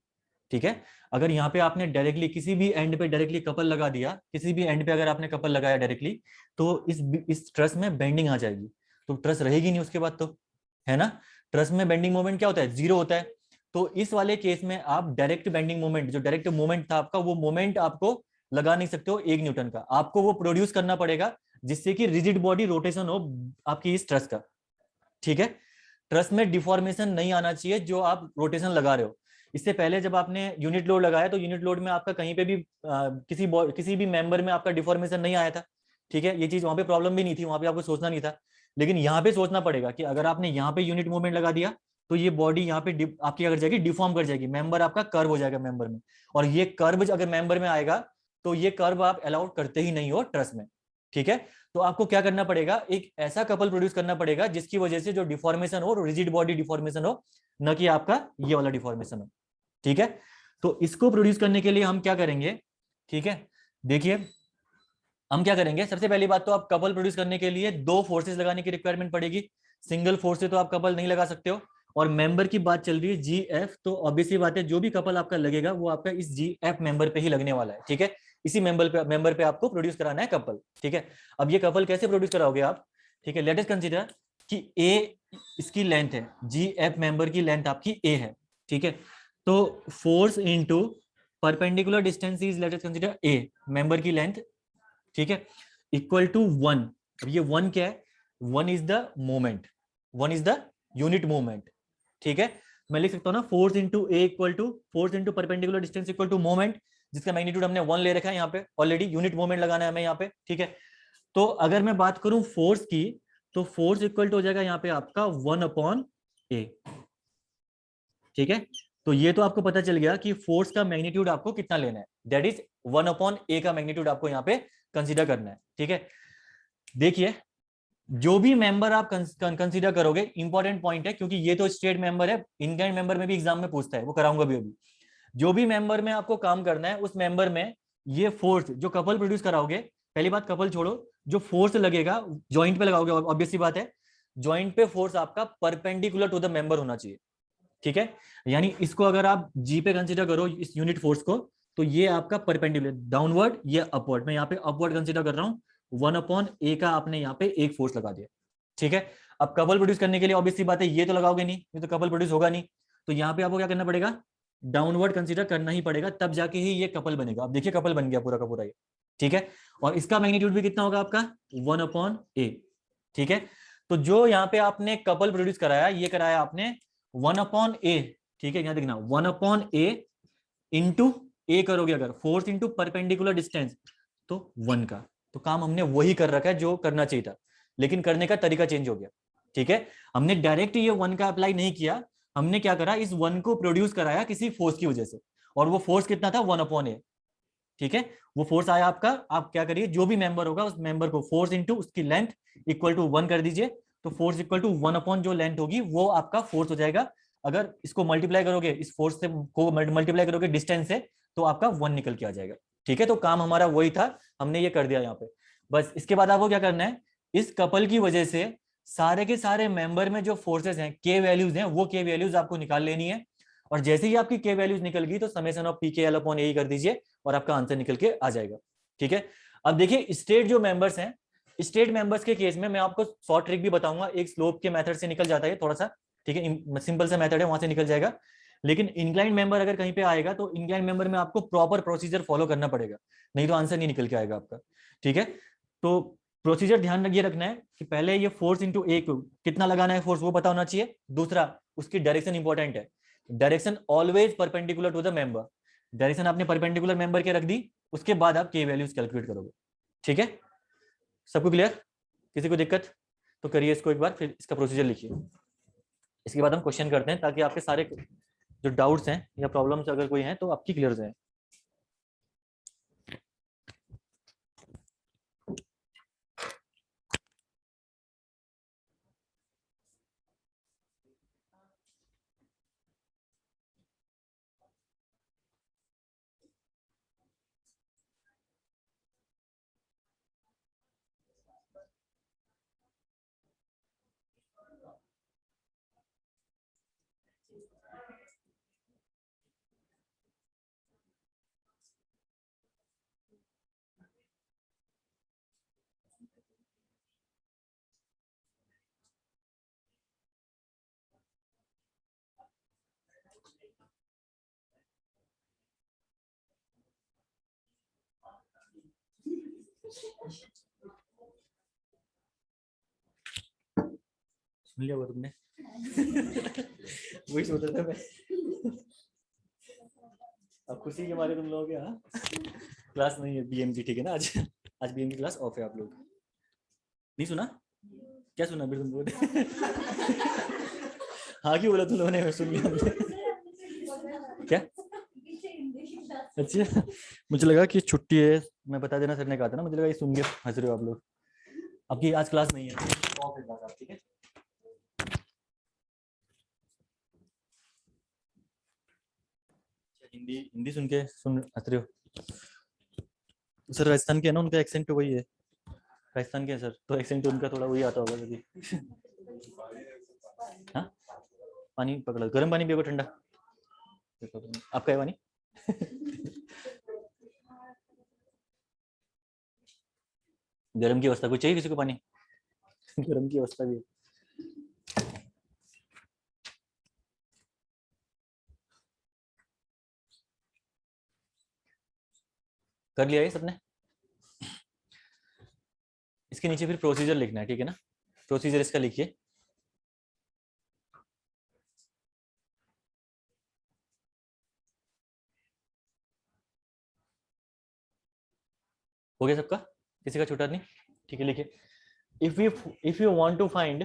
ठीक है, अगर यहाँ पे आपने डायरेक्टली किसी भी एंड पे डायरेक्टली कपल लगा दिया, किसी भी एंड पे अगर आपने कपल लगाया डायरेक्टली, तो इस ट्रस में बेंडिंग आ जाएगी, तो ट्रस रहेगी नहीं उसके बाद, तो है ना। ट्रस में बेंडिंग मोमेंट क्या होता है, 0 होता है। तो इस वाले केस में आप डायरेक्ट बेंडिंग मोमेंट, जो डायरेक्ट मोमेंट था आपका, वो मोमेंट आपको लगा नहीं सकते हो 1 न्यूटन का, आपको वो प्रोड्यूस करना पड़ेगा जिससे कि रिजिड बॉडी रोटेशन हो आपकी इस ट्रस का। ठीक है, ट्रस में डिफॉर्मेशन नहीं आना चाहिए जो आप रोटेशन लगा रहे हो। इससे पहले जब आपने यूनिट लोड लगाया, तो यूनिट लोड में आपका कहीं पे भी किसी भी मेंबर में आपका डिफॉर्मेशन नहीं आया था। ठीक है, ये चीज वहां पे प्रॉब्लम भी नहीं थी, वहां पे आपको सोचना नहीं था। लेकिन यहाँ पे सोचना पड़ेगा कि अगर आपने यहाँ पे यूनिट मूवमेंट लगा दिया, तो ये बॉडी यहाँ पे आपकी क्या कर जाएगी, डिफॉर्म कर जाएगी, मेंबर आपका कर्व हो जाएगा मेंबर में। और ये कर्व अगर मेंबर में आएगा, तो ये कर्व आप अलाउड करते ही नहीं हो ट्रस में। ठीक है, तो आपको क्या करना पड़ेगा, एक ऐसा कपल प्रोड्यूस करना पड़ेगा जिसकी वजह से जो डिफॉर्मेशन हो, रिजिड बॉडी डिफॉर्मेशन हो, न कि आपका ये वाला डिफॉर्मेशन हो। ठीक है, तो इसको प्रोड्यूस करने के लिए हम क्या करेंगे, ठीक है, देखिए हम क्या करेंगे, सबसे पहली बात तो आप कपल प्रोड्यूस करने के लिए 2 फोर्सेस लगाने की रिक्वायरमेंट पड़ेगी। सिंगल फोर्स से तो आप कपल नहीं लगा सकते हो। और मेंबर की बात चल रही है जी एफ, तो ऑब्वियसली बात है, जो भी कपल आपका लगेगा वो आपका इस जी एफ मेंबर पे ही लगने वाला है। ठीक है, इसी मेंबर पे आपको प्रोड्यूस कराना है कपल। ठीक है, अब ये कपल कैसे प्रोड्यूस कराओगे आप, ठीक है, लेट अस कंसीडर कि ए इसकी लेंथ है, जी एफ मेंबर की लेंथ आपकी ए है। ठीक है, तो force into perpendicular distance is, let us consider a member की लेंथ, ठीक है, इक्वल टू 1। अब ये 1 क्या है, one is the moment, one is the unit moment. ठीक है, मैं लिख सकता हूँ ना force into A equal to force into perpendicular distance equal to moment, जिसका मैग्नीट्यूड हमने 1 ले रखा है यहाँ पे ऑलरेडी, यूनिट मोमेंट लगाना है हमें यहाँ पे। ठीक है, तो अगर मैं बात करूं फोर्स की, तो फोर्स इक्वल टू हो जाएगा यहाँ पे आपका 1/a। ठीक है, तो ये तो आपको पता चल गया कि फोर्स का मैग्नीट्यूड आपको कितना लेना है, दैट इज 1/a का मैग्नीट्यूड आपको यहाँ पे कंसीडर करना है। ठीक है, देखिए जो भी मेंबर आप कंसीडर करोगे, इंपॉर्टेंट पॉइंट है क्योंकि ये तो स्टेट मेंबर है, इनकाइंड मेंबर में भी एग्जाम में पूछता है, वो कराऊंगा भी अभी। जो भी मेंबर में आपको काम करना है उस मेंबर में ये फोर्स जो कपल प्रोड्यूस कराओगे, पहली बात कपल छोड़ो, जो फोर्स लगेगा जॉइंट पे लगाओगे, ऑब्वियस सी बात है जॉइंट पे फोर्स आपका परपेंडिकुलर टू द मेंबर होना चाहिए। ठीक है, यानी इसको अगर आप जी पे कंसीडर करो इस यूनिट फोर्स को, तो ये आपका परपेंडिकुलर डाउनवर्ड, ये अपवर्ड, मैं यहाँ पे अपवर्ड कंसीडर कर रहा हूँ, 1/a का आपने यहाँ पे एक फोर्स लगा दिया। ठीक है, अब कपल प्रोड्यूस करने के लिए ऑब्वियस सी बात है ये तो लगाओगे नहीं, ये तो कपल प्रोड्यूस होगा नहीं, तो यहाँ पे आपको क्या करना पड़ेगा, डाउनवर्ड कंसीडर करना ही पड़ेगा, तब जाके ही ये कपल बनेगा। अब देखिए कपल बन गया पूरा का पूरा ये। ठीक है, और इसका मैग्नीट्यूड भी कितना होगा आपका 1/a। ठीक है, तो जो यहाँ पे आपने कपल प्रोड्यूस कराया, ये कराया आपने 1/a। ठीक है, यहाँ देखना 1/a इंटू ए करोगे अगर फोर्स इंटू परपेंडिकुलर डिस्टेंस, तो 1 का, तो काम हमने वही कर रखा है जो करना चाहिए था, लेकिन करने का तरीका चेंज हो गया। ठीक है, हमने डायरेक्ट ये 1 का अप्लाई नहीं किया, हमने क्या करा, इस 1 को प्रोड्यूस कराया किसी फोर्स की वजह से, और वो फोर्स कितना था 1/a। ठीक है, वो फोर्स आया आपका, आप क्या करिए जो भी मेंबर होगा उस मेंबर को फोर्स इंटू उसकी लेंथ इक्वल टू 1 कर दीजिए, तो फोर्स इक्वल टू 1 जो लेंथ होगी वो आपका फोर्स हो जाएगा। अगर इसको मल्टीप्लाई करोगे, इस फोर्स से को मल्टीप्लाई करोगे डिस्टेंस से, तो आपका 1 निकल के आ जाएगा। ठीक है, तो काम हमारा वही था, हमने ये कर दिया यहाँ पे। बस इसके बाद आपको क्या करना है, इस कपल की वजह से सारे के सारे मेंबर में जो फोर्सेस हैं, के वैल्यूज हैं, वो के वैल्यूज आपको निकाल लेनी है, और जैसे ही आपकी के वैल्यूज निकल गई तो summation of P K L upon ए कर दीजिए और आपका आंसर निकल के आ जाएगा। ठीक है, अब देखिए स्टेट जो मेंबर्स हैं, स्टेट मेंबर्स के केस में मैं आपको शॉर्ट ट्रिक भी बताऊंगा, एक स्लोप के मेथड से निकल जाता है थोड़ा सा। ठीक है, सिंपल सा मेथड है, वहां से निकल जाएगा, लेकिन इंक्लाइंड मेंबर अगर कहीं पे आएगा तो इंक्लाइंड मेंबर में आपको प्रॉपर प्रोसीजर फॉलो करना पड़ेगा, नहीं तो आंसर नहीं निकल के आएगा आपका। ठीक है, तो प्रोसीजर ध्यान ये रखना है कि पहले ये फोर्स इंटू ए कितना लगाना है फोर्स वो पता होना चाहिए, दूसरा उसकी डायरेक्शन इंपॉर्टेंट है, direction always perpendicular to the member, direction आपने परपेंडिकुलर मेंबर के रख दी, उसके बाद आप के वैल्यूज कैलकुलेट करोगे। ठीक है, सबको क्लियर, किसी को दिक्कत तो करिए इसको एक बार, फिर इसका प्रोसीजर लिखिए, इसके बाद हम क्वेश्चन करते हैं ताकि आपके सारे जो डाउट्स हैं या प्रॉब्लम्स अगर कोई हैं तो आपकी क्लियर हो जाए। सुन लिया होगा तुमने वही सोचा था मैं, अब खुशी के मारे तुम लोग क्या क्लास नहीं है बीएम की, ठीक है ना, आज आज बीएम की क्लास ऑफ है, आप लोग नहीं सुना, क्या सुना फिर तुम लोग हाँ क्यों बोला तुम लोगों ने, सुन लिया हमने क्या, अच्छा मुझे लगा कि छुट्टी है, मैं बता देना सर ने कहा था ना, मुझे लगा ये सुन के हंस रहे हो आप लोग, आपकी आज क्लास नहीं है, ऑफ है क्लास आप, ठीक है। हिंदी हिंदी सुन के हंस रहे हो, सर राजस्थान के है ना, उनका एक्सेंट तो वही है, राजस्थान के हैं सर, तो एक्सेंट उनका थोड़ा वही आता होगा कभी हाँ, पानी पकड़ा, गर्म पानी पियो ठंडा, आपका है पानी गर्म की अवस्था, कुछ चाहिए किसी को पानी गर्म की अवस्था भी है। कर लिया ये सबने, इसके नीचे फिर प्रोसीजर लिखना है, ठीक है ना, प्रोसीजर इसका लिखिए। हो गया सबका, किसी का छूटा नहीं? ठीक है, लिखिए। if you want to find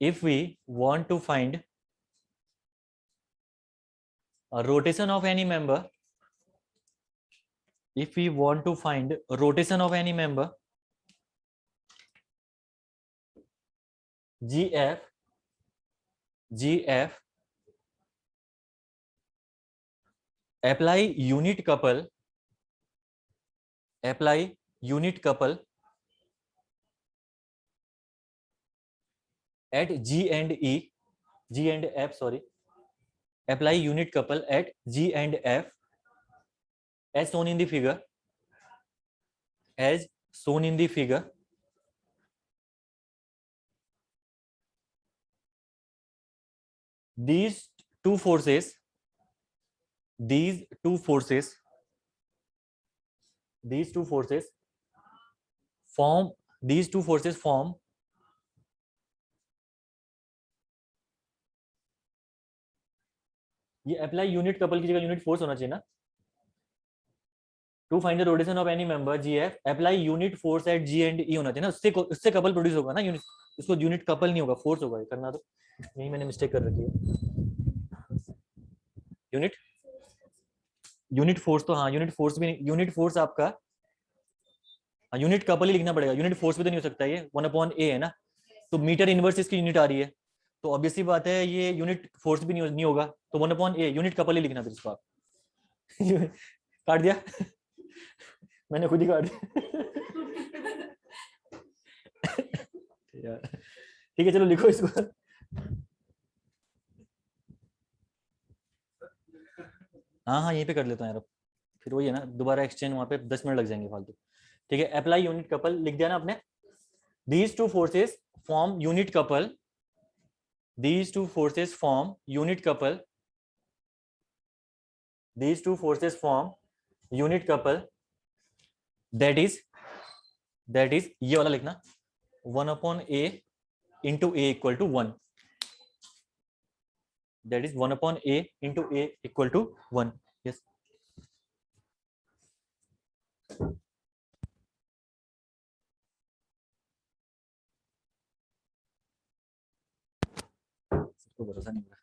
if we want to find a rotation of any member, if we want to find rotation of any member, gf apply unit couple at G and F, sorry, apply unit couple at G and F as shown in the figure, these two forces form ये apply unit couple की जगह unit force होना चाहिए ना। To find the rotation of any member GF apply unit force at G and E होना चाहिए ना, उससे कपल प्रोड्यूस होगा ना। यूनिट, इसको यूनिट कपल नहीं होगा, फोर्स होगा। करना तो यही मैंने मिस्टेक कर रखी है। यूनिट फोर्स तो हाँ, यूनिट फोर्स भी नहीं, यूनिट फोर्स आपका यूनिट कपल ही लिखना पड़ेगा, यूनिट फोर्स भी तो नहीं हो सकता। ये 1/a है ना, तो मीटर इनवर्स इसकी यूनिट आ रही है, तो ऑब्वियसली बात है ये यूनिट फोर्स भी नहीं होगा, तो 1/a यूनिट कपल ही लिखना फिर इसको आप। काट दिया मैंने खुद ही काट दिया ठीक है, चलो लिखो इसको। हाँ हाँ, यहीं पे कर लेता हूँ यार, फिर वही है ना, दोबारा एक्सचेंज वहां पे 10 मिनट लग जाएंगे फालतू। ठीक है, अप्लाई यूनिट कपल लिख दिया ना आपने। These two forces form unit couple. These two forces form unit couple. These two forces form unit couple. That is ये वाला लिखना 1/a into a equal to 1. That is 1/a into a equal to 1. Yes. सबको भरोसा नहीं हो रहा।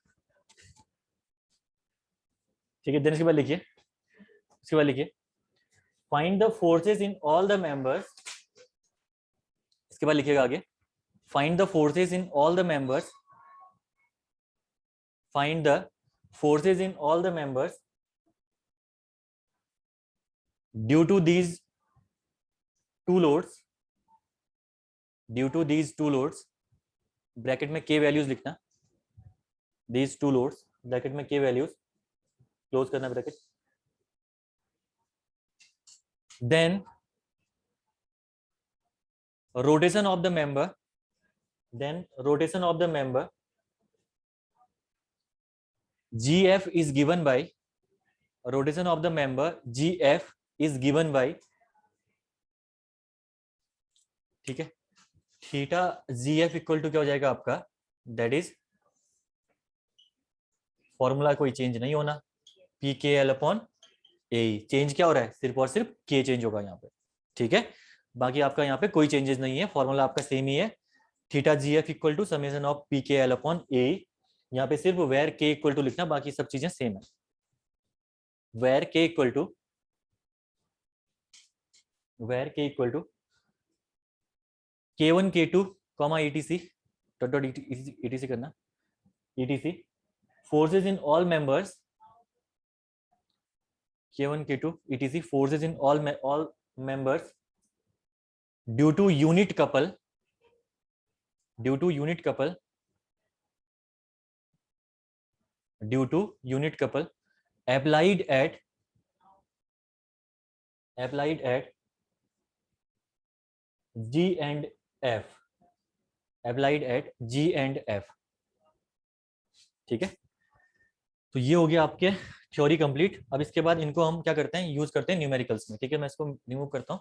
ठीक है, देन इसके बाद लिखिए find the forces in all the members. इसके बाद लिखिएगा आगे, find the forces in all the members, find the forces in all the members due to these two loads, bracket में k वैल्यूज लिखना, these two loads, ब्रैकेट में k values, close करना bracket. then rotation of the member gf is given by, rotation of the member gf is given by, ठीक है, theta gf equal to क्या हो जाएगा आपका, that is formula कोई change नहीं होना, pkl/a। चेंज क्या हो रहा है, सिर्फ और सिर्फ k चेंज होगा यहाँ पे। ठीक है, बाकी आपका यहाँ पे कोई चेंजेस नहीं है, फॉर्मूला आपका सेम ही है, theta gf equal to summation of pkl/a। यहाँ पे सिर्फ वेर k इक्वल टू लिखना, बाकी सब चीजें सेम है। Where k equal to k1 k2 etc etc करना, etc forces in all members, k1 k2 etc forces in all members due to unit couple applied at G and F, ठीक है। तो ये हो गया आपके थ्योरी कंप्लीट। अब इसके बाद इनको हम क्या करते हैं, यूज करते हैं न्यूमेरिकल्स में। ठीक है, मैं इसको रिमूव करता हूं।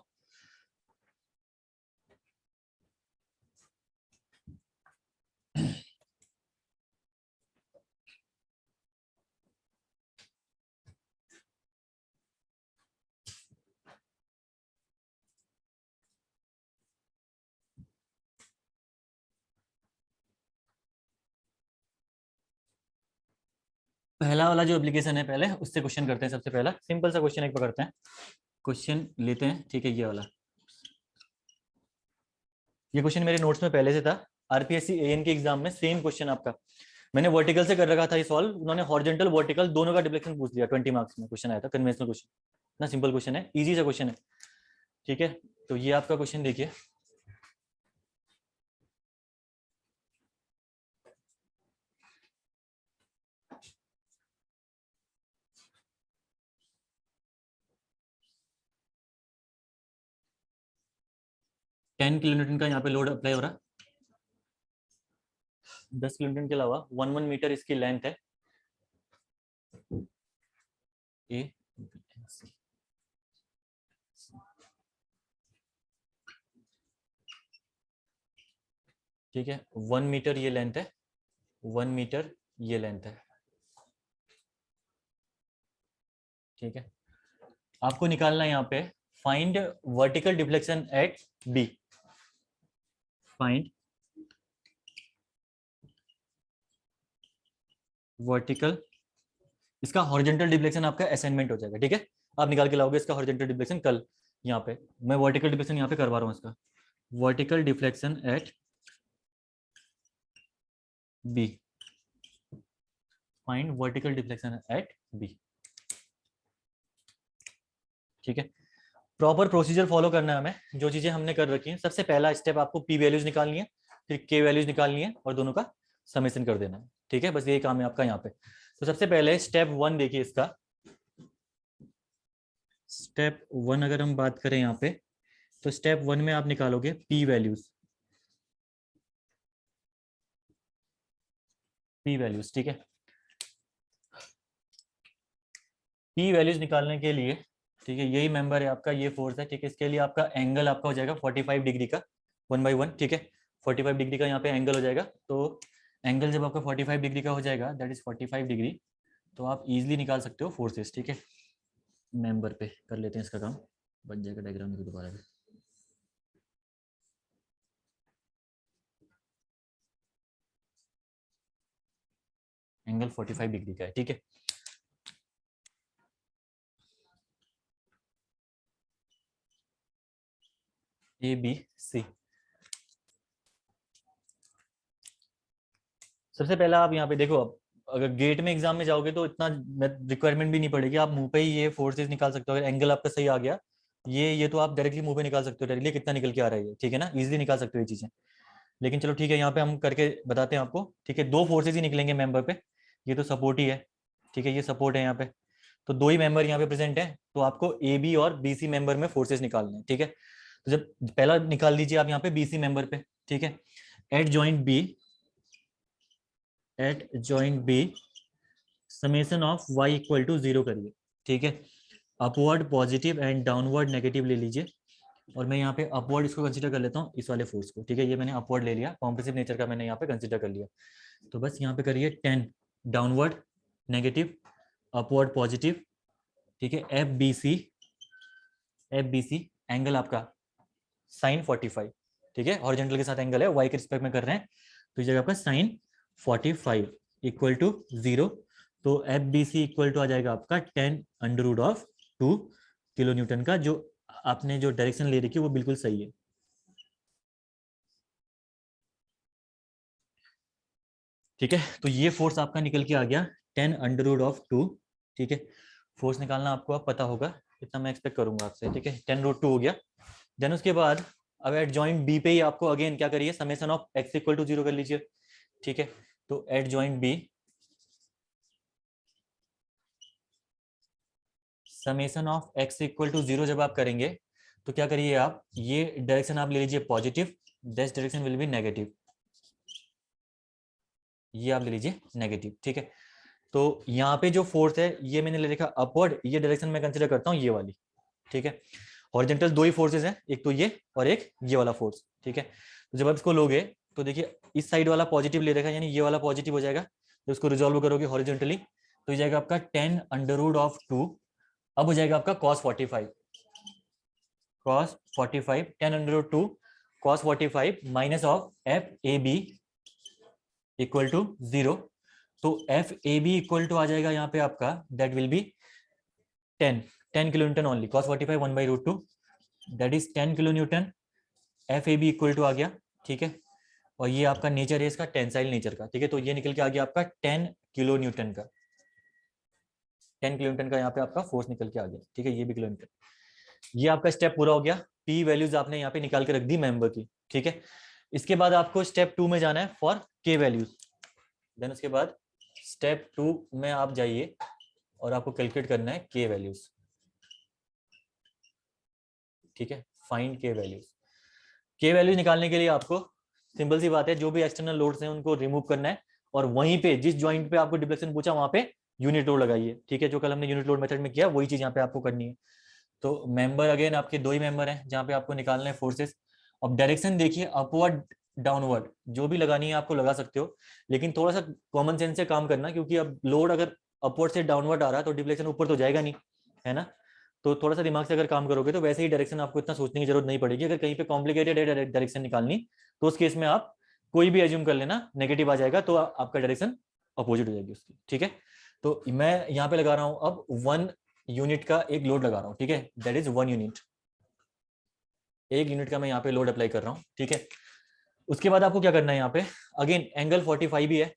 पहला वाला जो एप्लीकेशन है पहले उससे क्वेश्चन करते हैं। सबसे पहला सिंपल सा क्वेश्चन एक पकड़ते हैं, क्वेश्चन लेते हैं, ठीक है। ये वाला, ये क्वेश्चन मेरे नोट्स में पहले से था, आरपीएससी एएन के एग्जाम में सेम क्वेश्चन आपका मैंने वर्टिकल से कर रखा था ये सॉल्व, उन्होंने हॉरिजॉन्टल वर्टिकल दोनों का डिफ्लेक्शन पूछ लिया, 20 मार्क्स में क्वेश्चन आया था, कन्वेंशनल क्वेश्चन ना, सिंपल क्वेश्चन है, इजी सा क्वेश्चन है, ठीक है। तो ये आपका क्वेश्चन देखिए, टेन किलोन्यूटन का यहाँ पे लोड अप्लाई हो रहा, 10 किलोन्यूटन के अलावा 1 मीटर इसकी लेंथ है, ए सी, ठीक है। 1 मीटर ये लेंथ है, 1 मीटर ये लेंथ है, ठीक है। आपको निकालना है यहाँ पे find vertical deflection at B, find vertical, इसका हॉरिजॉन्टल डिफ्लेक्शन आपका असाइनमेंट हो जाएगा, ठीक है। आप निकाल के लाओगे इसका हॉरिजॉन्टल डिफ्लेक्शन कल, यहाँ पे मैं वर्टिकल डिफ्लेक्शन यहाँ पे करवा रहा हूँ इसका, vertical deflection at B, find vertical deflection at B, ठीक है। प्रॉपर प्रोसीजर फॉलो करना है हमें, जो चीजें हमने कर रखी हैं। सबसे पहला स्टेप आपको पी वैल्यूज निकालनी है, फिर के वैल्यूज निकालनी है और दोनों का समेशन कर देना है, ठीक है। बस यही काम है आपका यहाँ पे। तो सबसे पहले स्टेप 1 देखिए इसका, स्टेप 1 अगर हम बात करें यहाँ पे, तो स्टेप 1 में आप निकालोगे पी वैल्यूज, पी वैल्यूज, ठीक है। पी वैल्यूज निकालने के लिए, ठीक है, यही मेंबर है आपका, ये फोर्स है, ठीक है। इसके लिए आपका एंगल आपका हो जाएगा 45 डिग्री का, 1/1, ठीक है। 45 डिग्री का यहाँ पे एंगल हो जाएगा। तो एंगल जब आपका 45 डिग्री का हो जाएगा, दैट इज 45 डिग्री, तो आप इजीली निकाल सकते हो फोर्सेस, ठीक है। मेंबर पे कर लेते हैं इसका काम, बन जाएगा डायग्राम में दोबारा भी। एंगल 45 डिग्री का है, ठीक है। ए बी सी, सबसे पहला आप यहाँ पे देखो, अब अगर गेट में एग्जाम में जाओगे तो इतना रिक्वायरमेंट भी नहीं पड़ेगी, आप मुंह पे ही ये फोर्सेस निकाल सकते हो। अगर एंगल आपका सही आ गया, ये तो आप डायरेक्टली मुंह पे निकाल सकते हो, डायरेक्टली कितना निकल के आ रहा है ये, ठीक है ना, इजीली निकाल सकते हो ये चीजें। लेकिन चलो ठीक है, यहाँ पे हम करके बताते हैं आपको, ठीक है। दो फोर्सेज ही निकलेंगे मेंबर पे, ये तो सपोर्ट ही है, ठीक है, ये सपोर्ट है यहाँ पे, तो दो ही मेंबर यहाँ पे प्रेजेंट है, तो आपको ए बी और बी सी मेंबर में फोर्सेज निकालने हैं, ठीक है। तो जब पहला निकाल लीजिए आप यहाँ पे बी सी मेंबर पे, ठीक है। At joint B, at joint B summation of y equal to 0 करिए, ठीक है। Upward positive and downward negative ले लीजिए, और मैं यहाँ पे अपवर्ड इसको कंसीडर कर लेता हूँ, इस वाले फोर्स को, ठीक है। ये मैंने अपवर्ड ले लिया, कॉम्प्रेसिव नेचर का मैंने यहाँ पे कंसीडर कर लिया। तो बस यहाँ पे करिए 10 डाउनवर्ड नेगेटिव, अपवर्ड पॉजिटिव, ठीक है। F B C, F B C angle आपका साइन 45, ठीक है। हॉरिजॉन्टल के साथ एंगल है, वाई के रिस्पेक्ट में कर रहे हैं, तो इस जगह आपका साइन 45 इक्वल टू 0। तो F B C equal to आ जाएगा आपका 10√2 किलो न्यूटन का, जो आपने जो डायरेक्शन ले रखी है वो बिल्कुल सही है, ठीक है। तो ये फोर्स आपका निकल के आ गया 10√2, ठीक है। फोर्स निकालना आपको अब पता होगा, इतना मैं एक्सपेक्ट करूंगा आपसे, ठीक है। 10√2 हो गया। देन उसके बाद अब एट जॉइंट बी पे ही आपको अगेन क्या करिए, summation of x equal to 0 कर लीजिए, ठीक है। तो at joint B summation of x equal to 0 जब आप करेंगे, तो क्या करिए आप, ये डायरेक्शन आप ले लीजिए positive, this direction will be negative, ये आप ले लीजिए नेगेटिव, ठीक है। तो यहाँ पे जो फोर्स है ये मैंने ले रखा अपवर्ड, ये डायरेक्शन मैं कंसीडर करता हूँ ये वाली, ठीक है। हॉरिजॉन्टल दो ही फोर्सेस हैं, एक तो ये और एक ये वाला फोर्स, ठीक है। तो जब आप इसको लोगे तो देखिए इस साइड वाला पॉजिटिव ले रखा है, यानी ये वाला पॉजिटिव हो जाएगा, जब उसको रिजोल्व करोगे हॉरिजॉन्टली तो ये जाएगा आपका 10√2, अब हो जाएगा आपका cos 45, cos 45 10√2 cos 45 minus of F A B equal to 0। तो F A B equal to आ जाएगा यहाँ पे आपका, that will be 10 kilo newton only, cos 45 1/√2, that is 10 kilo newton. F A B equal to आ गया, ठीक है। और ये आपका नेचर है इसका, टेंसाइल नेचर का, ठीक है। तो ये निकल के आ गया आपका 10 किलो न्यूटन का, 10 किलो न्यूटन का यहाँ पे आपका फोर्स निकल के आ गया, ठीक है। ये भी किलो न्यूटन। ये आपका स्टेप पूरा हो गया। पी वैल्यूज आपने यहाँ पे निकाल के रख दी मेंबर की, ठीक है। इसके बाद आपको स्टेप 2 में जाना है फॉर के वैल्यूज। देन उसके बाद स्टेप 2 में आप जाइए और आपको कैलकुलेट करना है के वैल्यूज, ठीक है। फाइंड के वैल्यूज। के वैल्यूज निकालने के लिए आपको सिंपल सी बात है, जो भी एक्सटर्नल लोड्स हैं उनको रिमूव करना है, और वहीं पे जिस जॉइंट पे आपको डिफ्लेक्शन पूछा वहां पे यूनिट लोड लगाइए, ठीक है। जो कल हमने यूनिट लोड मेथड में किया वही चीज यहाँ पे आपको करनी है। तो मेंबर अगेन आपके दो ही मेंबर हैं जहाँ पे आपको निकालना है फोर्सेस। अब डायरेक्शन देखिए, अपवर्ड डाउनवर्ड जो भी लगानी है आपको लगा सकते हो, लेकिन थोड़ा सा कॉमन सेंस से काम करना, क्योंकि अब लोड अगर अपवर्ड से डाउनवर्ड आ रहा है तो डिफ्लेक्शन ऊपर तो जाएगा नहीं, है ना। तो थोड़ा सा दिमाग से अगर काम करोगे तो वैसे ही डायरेक्शन आपको इतना सोचने की जरूरत नहीं पड़ेगी। अगर कहीं पे कॉम्प्लिकेटेड है डायरेक्शन निकालनी, तो उस केस में आप कोई भी एज्यूम कर लेना, नेगेटिव आ जाएगा तो आपका डायरेक्शन अपोजिट हो जाएगी उसकी, ठीक है। तो मैं यहाँ पे लगा रहा हूँ अब 1 यूनिट का एक लोड लगा रहा हूँ, ठीक है। दैट इज 1 यूनिट, 1 यूनिट का मैं यहाँ पे लोड अप्लाई कर रहा हूँ, ठीक है। उसके बाद आपको क्या करना है, यहाँ पे अगेन एंगल 45 ही है,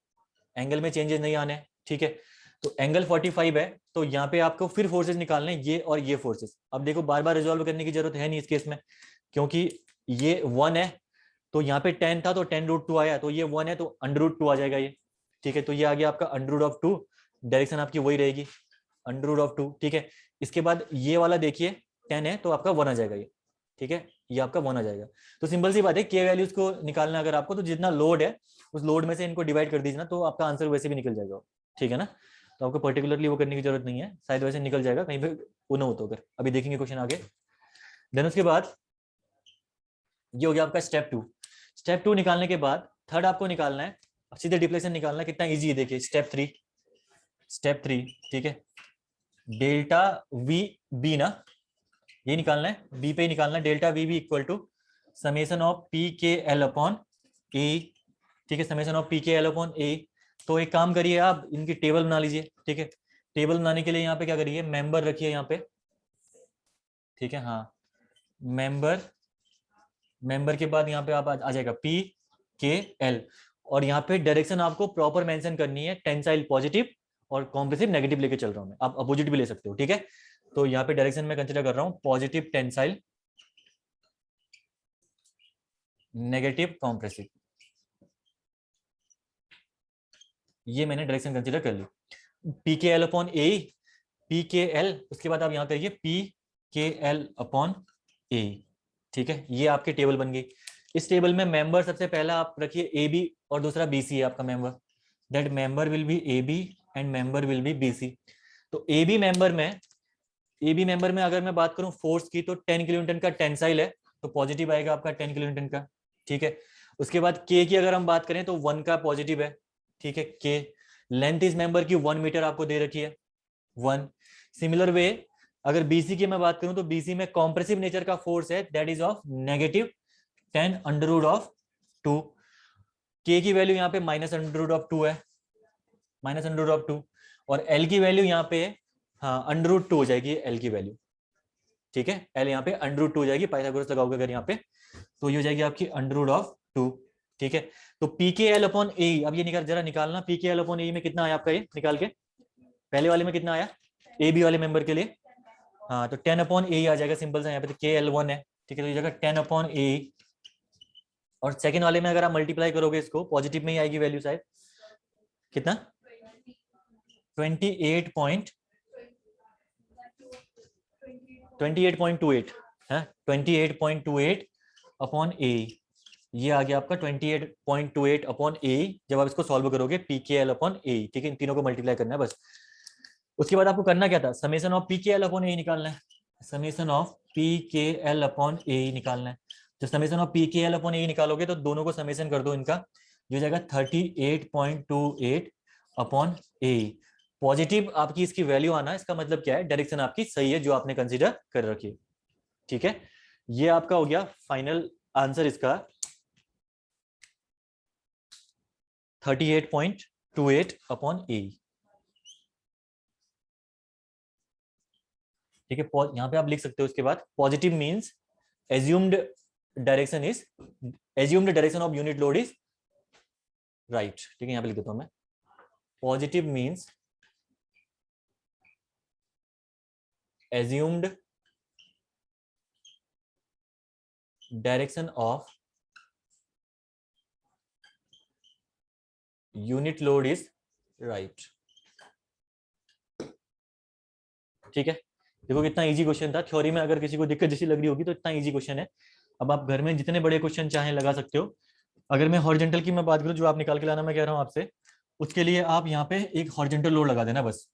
एंगल में चेंजेस नहीं आने, ठीक है। तो एंगल 45 है, तो यहाँ पे आपको फिर फोर्सेस निकालने हैं, ये और ये फोर्सेस। अब देखो बार बार रिजॉल्व करने की जरूरत है नहीं इस केस में, क्योंकि ये 1 है, तो यहाँ पे 10 था तो 10√2 आया, तो ये 1 है तो √2 आ जाएगा ये, ठीक है। तो ये आ गया आपका √2, डायरेक्शन आपकी वही रहेगी √2, ठीक है। इसके बाद ये वाला देखिए 10 है तो आपका 1 आ जाएगा ये, ठीक है। ये आपका 1 आ जाएगा। तो सिंपल सी बात है, के वैल्यूज को निकालना अगर आपको, तो जितना लोड है उस लोड में से इनको डिवाइड कर दीजिए ना, तो आपका आंसर वैसे भी निकल जाएगा, ठीक है ना। तो आपको पर्टिकुलरली वो करने की जरूरत नहीं है, शायद वैसे निकल जाएगा कहीं पे वो ना हो तो, अगर अभी देखेंगे क्वेश्चन आगे। देन उसके बाद ये हो गया आपका स्टेप 2। स्टेप 2 निकालने के बाद थर्ड आपको निकालना है, अब सीधे डिफ्लेक्शन निकालना है, कितना इजी है देखिए। स्टेप 3, ठीक है। डेल्टा वी बी ना, ये निकालना है, बी पे ही निकालना है। Delta V B equal to summation of P K L upon A, ठीक है। Summation of P K L upon A. तो एक काम करिए, आप इनकी टेबल बना लीजिए, ठीक है। टेबल बनाने के लिए यहाँ पे क्या करिए, मेंबर रखिए यहाँ पे, ठीक है। हाँ, मेंबर के बाद यहाँ पे आप आ जाएगा पी के एल, और यहाँ पे डायरेक्शन आपको प्रॉपर मेंशन करनी है, टेंसाइल पॉजिटिव और कॉम्प्रेसिव नेगेटिव लेके चल रहा हूँ मैं, आप अपोजिट भी ले सकते हो, ठीक है। तो यहाँ पे डायरेक्शन में कंसीडर कर रहा हूँ पॉजिटिव टेंसाइल, नेगेटिव कॉम्प्रेसिव, ये मैंने डायरेक्शन कंसीडर कर ली। पी के एल अपॉन ए, पी के एल, उसके बाद आप यहाँ करिए P K L upon A, ठीक है। ये आपकी टेबल बन गई। इस टेबल में मेंबर सबसे पहला आप रखिए ए बी और दूसरा बी सी है आपका member, that member will be A B and member will be B C. तो ए बी मेंबर में अगर मैं बात करूं फोर्स की, तो 10 किलो न्यूटन का टेंसाइल है, तो पॉजिटिव आएगा आपका 10 किलो न्यूटन का, ठीक है। उसके बाद के की अगर हम बात करें तो 1 का पॉजिटिव है, ठीक है। के लेंथ इस मेंबर की 1 मीटर आपको दे रखी है, 1। सिमिलर वे अगर बीसी की मैं बात करूं तो बीसी में कॉम्प्रेसिव नेचर का फोर्स है, दैट इज ऑफ -10√2। के की वैल्यू यहाँ पे -√2 है, -√2। और एल की वैल्यू यहाँ पे हाँ √2 हो जाएगी एल की वैल्यू, ठीक है। एल यहाँ पे √2 हो जाएगी, पाइथागोरस लगाओगे अगर यहाँ पे, तो ये हो जाएगी आपकी √2, ठीक है। तो पी के एल अपॉन ए, अब ये जरा निकालना, पी के एल अपॉन ए में कितना आया आपका, ये निकाल के, पहले वाले में कितना आया ए बी वाले मेंबर के लिए, हाँ तो 10 अपॉन ए आ जाएगा सिंपल सा, यहाँ पे तो के एल 1 है, ठीक है। तो ये जगह 10 अपॉन ए, और सेकंड वाले में अगर आप मल्टीप्लाई करोगे इसको, पॉजिटिव में ही आएगी वैल्यू शायद, कितना 28.28 है, 28.28 अपॉन ए, ये आ गया आपका 28.28 अपॉन ए, जब आप इसको सॉल्व करोगे P K L upon A, ठीक है। इन तीनों को मल्टीप्लाई करना है बस। उसके बाद आपको करना क्या था, summation of P K L upon ए निकालना है, summation of P K L upon ए निकालना है। जब summation of P K L upon ए निकालोगे तो दोनों को समेशन कर दो इनका, जो जाएगा 38.28 अपॉन ए। पॉजिटिव आपकी इसकी वैल्यू आना, इसका मतलब क्या है, डायरेक्शन आपकी सही है जो आपने कंसीडर कर रखी है, ठीक है। ये आपका हो गया फाइनल आंसर इसका, 28/AE। ठीक है, यहाँ पे आप लिख सकते हो उसके बाद positive means assumed direction is, assumed direction of unit load is right. ठीक है, यहाँ पे लिख देता हूं मैं, positive means assumed direction of unit load is right। ठीक है, देखो कितना इजी क्वेश्चन था। थ्योरी में अगर किसी को दिक्कत जैसी लग रही होगी तो इतना इजी क्वेश्चन है। अब आप घर में जितने बड़े क्वेश्चन चाहें लगा सकते हो। अगर मैं हॉरिजॉन्टल की मैं बात करूं, जो आप निकाल के लाना मैं कह रहा हूं आपसे, उसके लिए आप यहाँ पे एक हॉरिजॉन्टल लोड लगा देना बस।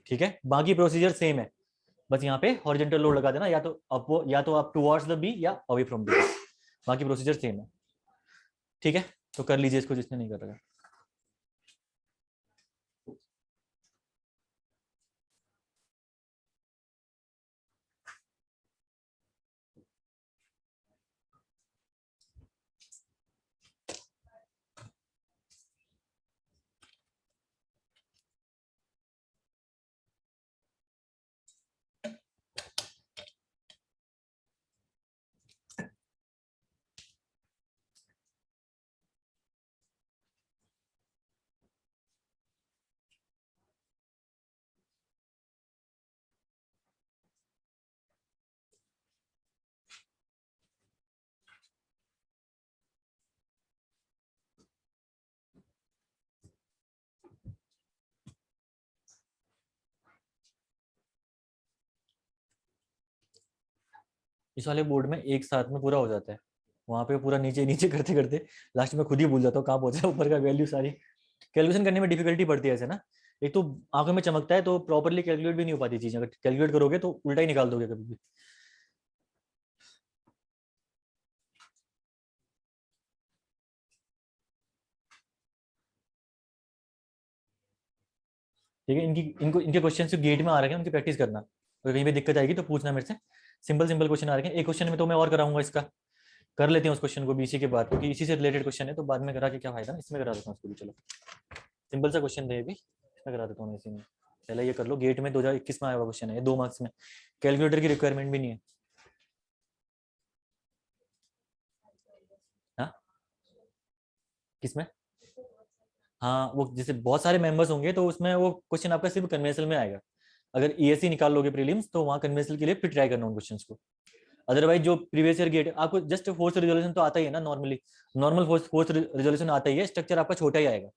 ठीक है, बाकी प्रोसीजर सेम है, बस यहाँ पे हॉरिजॉन्टल लोड लगा देना, या तो अप, या तो आप टुवर्ड्स द बी या अवे फ्रॉम बी, बाकी प्रोसीजर सेम है। ठीक है, तो कर लीजिए इसको जिसने नहीं कर रहा। इस वाले बोर्ड में एक साथ में पूरा हो जाता है, वहां पे पूरा नीचे नीचे करते करते लास्ट में खुद ही भूल जाता हूँ कहाँ पहुंचा ऊपर का वैल्यू सारी। कैलकुलेशन करने में डिफिकल्टी पड़ती है ऐसे ना, एक तो आंखों में चमकता है तो प्रॉपरली कैलकुलेट भी नहीं हो पाती चीजें, अगर कैलकुलेट करोगे तो उल्टा ही निकाल दोगे कभी भी। ठीक है, इनके क्वेश्चन सिर्फ गेट में आ रहे हैं, उनकी प्रैक्टिस करना, अगर कहीं पे दिक्कत आएगी तो पूछना मेरे से। सिंपल सिंपल क्वेश्चन आ रहे हैं, एक क्वेश्चन में तो मैं और कराऊंगा इसका, कर लेते हैं उस क्वेश्चन को भी इसी के बाद, क्योंकि इसी से रिलेटेड क्वेश्चन है तो बाद में करा के क्या फायदा ना, इसमें करा देता हूँ उसको भी। चलो सिंपल सा क्वेश्चन है ये भी, इसमें करा देता हूँ मैं इसी में। पहले ये कर लो, गेट में 2021 में आया हुआ क्वेश्चन है, 2 मार्क्स में, कैलकुलेटर की रिक्वायरमेंट भी नहीं है। हाँ किसमें? हाँ वो जैसे बहुत सारे मेंबर्स होंगे तो उसमें वो क्वेश्चन आपका सिर्फ कन्वेंशनल में आएगा। अगर ईएससी निकाल लोगे प्रीलिम्स तो वहाँ कन्वेंशनल के लिए फिर ट्राई करना उन क्वेश्चंस को। अदरवाइज जो प्रीवियस ईयर गेट आपको जस्ट फोर्स रिजोल्यूशन तो आता ही है ना, नॉर्मली नॉर्मल फोर्स रिजोल्यूशन आता ही है, स्ट्रक्चर आपका छोटा ही आएगा,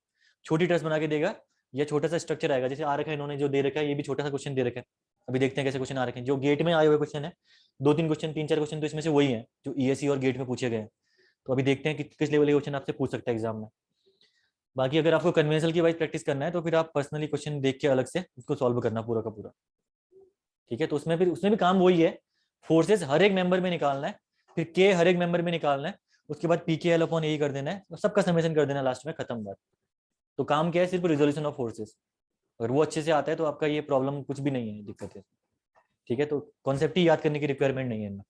छोटी ट्रस बना के देगा, या छोटा सा स्ट्रक्चर आएगा जैसे आ रखा है इन्होंने जो दे रखा है, ये भी छोटा सा क्वेश्चन दे रखा है। अभी देखते हैं कैसे क्वेश्चन आ रखे हैं जो गेट में आए हुए क्वेश्चन है, 2-3 क्वेश्चन 3-4 क्वेश्चन तो इसमें से वही है जो ईएससी और गेट में पूछे गए हैं। तो अभी देखते हैं कि किस लेवल के क्वेश्चन आपसे पूछ सकता है एग्जाम में। बाकी अगर आपको कन्वेंशनल की वाइज प्रैक्टिस करना है तो फिर आप पर्सनली क्वेश्चन देख के अलग से उसको सॉल्व करना पूरा का पूरा। ठीक है, तो उसमें भी काम वही है, फोर्सेस हर एक मेंबर में निकालना है, फिर के हर एक मेंबर में निकालना है, उसके बाद PK/L/E कर देना है, सबका समेशन कर देना लास्ट में, खत्म बात। तो काम क्या है, सिर्फ रिजोल्यूशन ऑफ फोर्सेस। अगर वो अच्छे से आता है तो आपका ये प्रॉब्लम कुछ भी नहीं है, दिक्कत है। ठीक है, तो कॉन्सेप्ट ही याद करने की रिक्वायरमेंट नहीं है इनमें।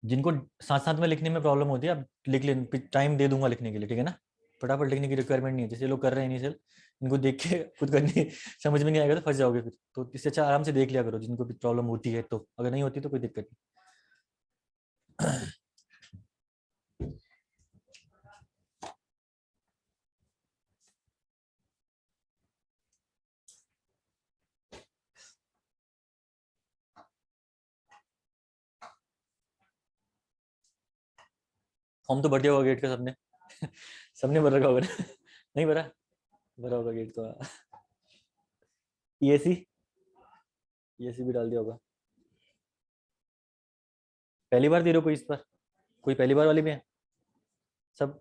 जिनको साथ साथ में लिखने में प्रॉब्लम होती है आप लिख ले, टाइम दे दूंगा लिखने के लिए, ठीक है ना। फटाफट लिखने की रिक्वायरमेंट नहीं है, जैसे लोग कर रहे हैं इनिशियल, इनको देख के खुद करने समझ में नहीं आएगा तो फंस जाओगे फिर, तो इससे अच्छा आराम से देख लिया करो जिनको भी प्रॉब्लम होती है, तो अगर नहीं होती तो कोई दिक्कत नहीं। फॉर्म तो भर दिया होगा गेट का सबने। सबने भर रखा होगा ना? नहीं भरा? भरा होगा गेट तो। ईएससी, ईएससी भी डाल दिया होगा। पहली बार दे रहे हो कोई इस पर? कोई पहली बार वाले भी है? सब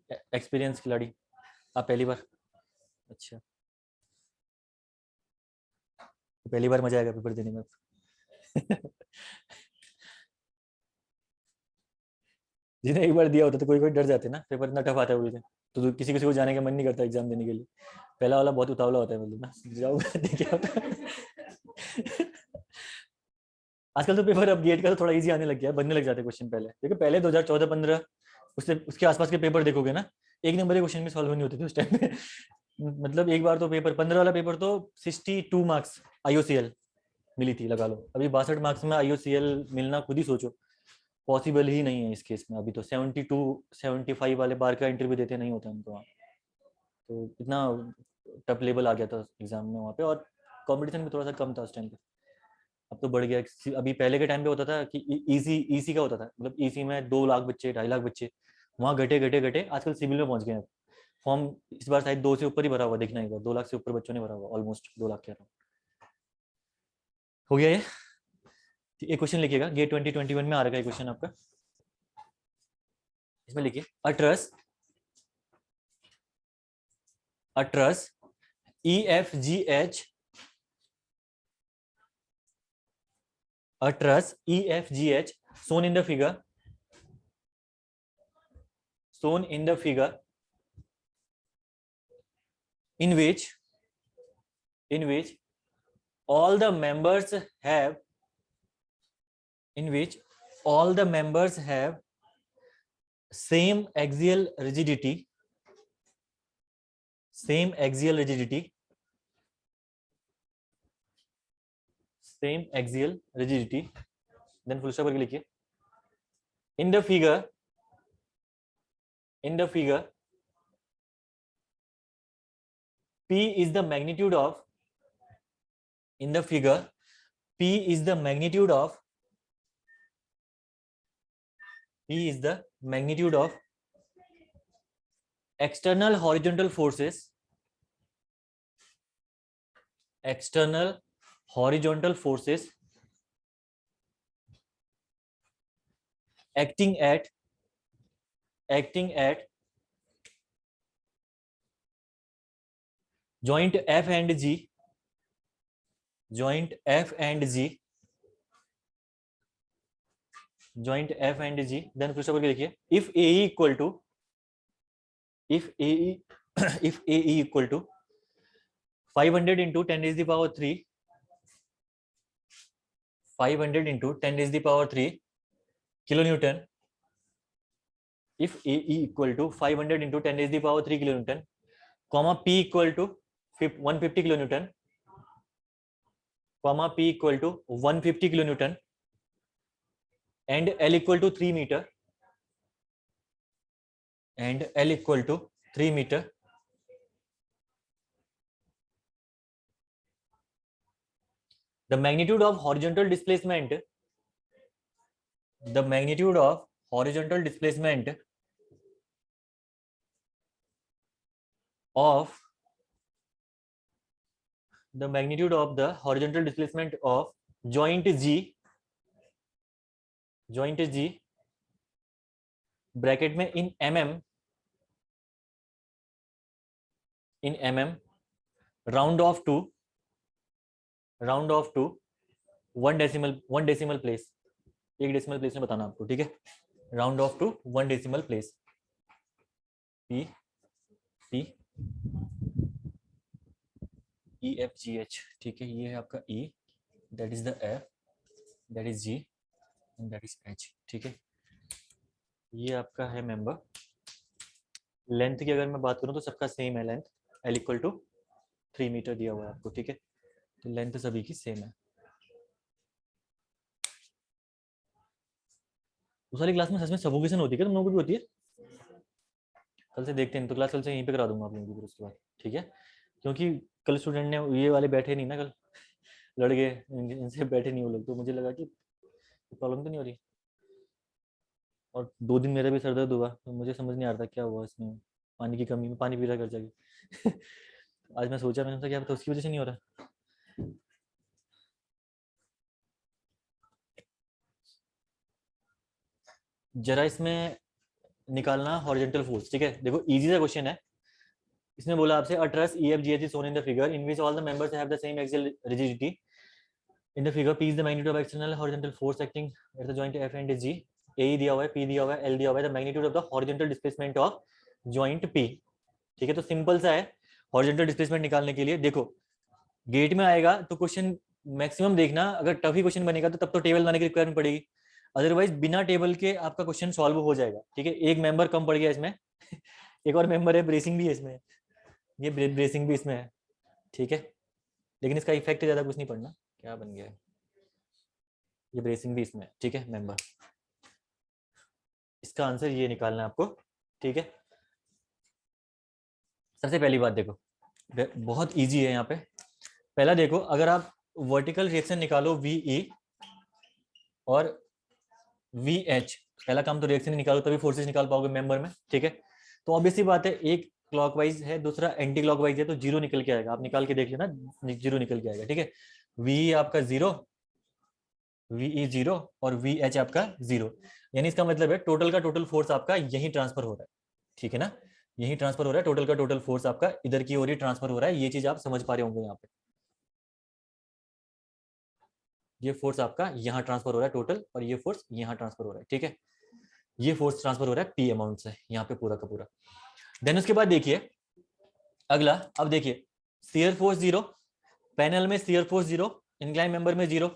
एक्सपीरियंस खिलाड़ी? आप पहली बार? अच्छा, तो पहली बार मजा आएगा पेपर देने में। जिन्हें एक बार दिया होता तो कोई कोई डर जाते ना, पेपर इतना टफ आता है बोलते, तो किसी किसी को जाने का मन नहीं करता एग्जाम देने के लिए। पहला वाला बहुत उतावला होता है, मतलब ना जाओ देखिए आजकल तो पेपर अब गेट का तो थोड़ा इजी आने लग गया है, बनने लग जाते हैं क्वेश्चन पहले, देखो पहले 2014-15 उससे उसके आसपास के पेपर देखोगे ना, एक नंबर के क्वेश्चन भी सॉल्व नहीं होते थे उस टाइम पे। मतलब एक बार तो पेपर 15 वाला पेपर तो 62 मार्क्स आईओसीएल मिली थी, लगा लो। अभी 62 मार्क्स में आईओसीएल मिलना खुद ही सोचो, पॉसिबल ही नहीं है इस केस में। अभी तो 72-75 वाले बार का इंटरव्यू देते नहीं होता उनको वहाँ, तो इतना टफ लेवल आ गया था एग्जाम में वहाँ पे, और कंपटीशन भी थोड़ा सा कम था उस टाइम पे। अब तो बढ़ गया। अभी पहले के टाइम पे होता था कि इजी इसी का होता था, मतलब इसी में 2 लाख बच्चे 2.5 लाख बच्चे, वहाँ घटे घटे घटे आजकल सिविल में पहुंच गए हैं। फॉर्म इस बार शायद 2 से ऊपर ही भरा हुआ, देखना एक बार, 2 लाख से ऊपर बच्चों ने भरा हुआ, ऑलमोस्ट 2 लाख कह रहा हूँ। हो गया ये। एक क्वेश्चन लिखिएगा, गेट 2021 में आ रहा है क्वेश्चन आपका, इसमें लिखिए अट्रस EFGH, EFGH shown in the figure, in which all the members have same axial rigidity, then full stop करके लिखिए, in the figure P is the magnitude of external horizontal forces acting at joint F and G, then full stop करके लिखिए, if AE equal to 500 into 10 raised to the power 3, 500 into 10 raised to the power 3 kilonewton, if AE equal to 500 into 10 raised to the power 3 kilonewton, comma P equal to 150 kilonewton, and L equal to 3 meter, the magnitude of horizontal displacement of joint G bracket में in mm round off to 1 decimal place, 1 decimal place में बताना आपको, ठीक है, round off to 1 decimal place, P EFGH, ठीक है, ये है आपका E, that is the F, that is G and that is H, ठीक है। ये आपका है मेंबर। लेंथ की अगर मैं बात करूं तो सबका सेम है length, L equal to 3 metre दिया हुआ है आपको, ठीक है, तो लेंथ सभी की सेम है। उस वाली क्लास में सच में सफोकेशन होती है क्या तुम लोगों को भी होती है? कल से देखते हैं, तो क्लास कल से यहीं पे करा दूंगा आप लोगों की, फिर उसके बाद, ठीक है, क्योंकि कल स्टूडेंट ने ये वाले बैठे नहीं ना, कल लड़के इनसे बैठे नहीं वो लोग, तो मुझे लगा कि प्रॉब्लम तो नहीं हो रही, और 2 दिन मेरा भी सर दर्द हुआ, तो मुझे समझ नहीं आ रहा था क्या हुआ इसमें, पानी की कमी में पानी पी रहा कर जाके आज मैं सोचा, मैंने क्या पता उसकी वजह से नहीं हो रहा। जरा इसमें निकालना हॉरिजॉन्टल फोर्स, ठीक है, देखो इजी सा क्वेश्चन है, इसमें बोला आपसे अ truss EFGH is shown in the figure in which all the members have the same axial rigidity. In the figure, P is the magnitude of external horizontal force acting at the joint F and G. AE दिया हुआ है, P दिया हुआ है, L दिया हुआ है, the magnitude of the horizontal displacement of joint P. ठीक है, तो सिंपल सा है horizontal displacement निकालने के लिए। देखो गेट में आएगा तो क्वेश्चन मैक्सिमम देखना, अगर टफ ही क्वेश्चन बनेगा तो तब तो टेबल बनाने की रिक्वायरमेंट पड़ेगी, अदरवाइज बिना टेबल के आपका क्वेश्चन सॉल्व हो जाएगा। ठीक है, एक मेंबर कम पड़ गया इसमें एक और मेंबर है, ब्रेसिंग भी है इसमें, ये ब्रेसिंग भी इसमें है। ठीक है, लेकिन इसका इफेक्ट ज्यादा कुछ नहीं पड़ना। क्या बन गया है, ये ब्रेसिंग भी इसमें है। ठीक है, मेंबर, इसका आंसर ये निकालना है आपको। ठीक है, सबसे पहली बात देखो, बहुत इजी है यहाँ पे। पहला देखो, अगर आप वर्टिकल रिएक्शन निकालो VE और VH, पहला काम तो रिएक्शन निकालो तभी फोर्सेस निकाल पाओगे मेंबर में। ठीक है, तो ऑब्वियसली बात है, एक क्लॉकवाइज है दूसरा एंटी क्लॉकवाइज है, तो जीरो निकल के आएगा। आप निकाल के देख लेना, जीरो निकल के आएगा। ठीक है, VE आपका जीरो, VE जीरो और VH आपका जीरो, यानी इसका मतलब है टोटल का टोटल फोर्स आपका यही ट्रांसफर हो रहा है। ठीक है ना, यही ट्रांसफर हो रहा है, टोटल का टोटल फोर्स आपका इधर की ओर ही ट्रांसफर हो रहा है। ये चीज आप समझ पा रहे होंगे यहाँ पे, ये फोर्स आपका यहाँ ट्रांसफर हो रहा है टोटल, और ये फोर्स यहाँ ट्रांसफर हो रहा है। ठीक है, ये फोर्स ट्रांसफर हो रहा है P अमाउंट से यहाँ पे पूरा का पूरा। देन उसके बाद देखिए अगला, अब देखिए शियर फोर्स जीरो, पैनल में shear force zero, incline member में जीरो,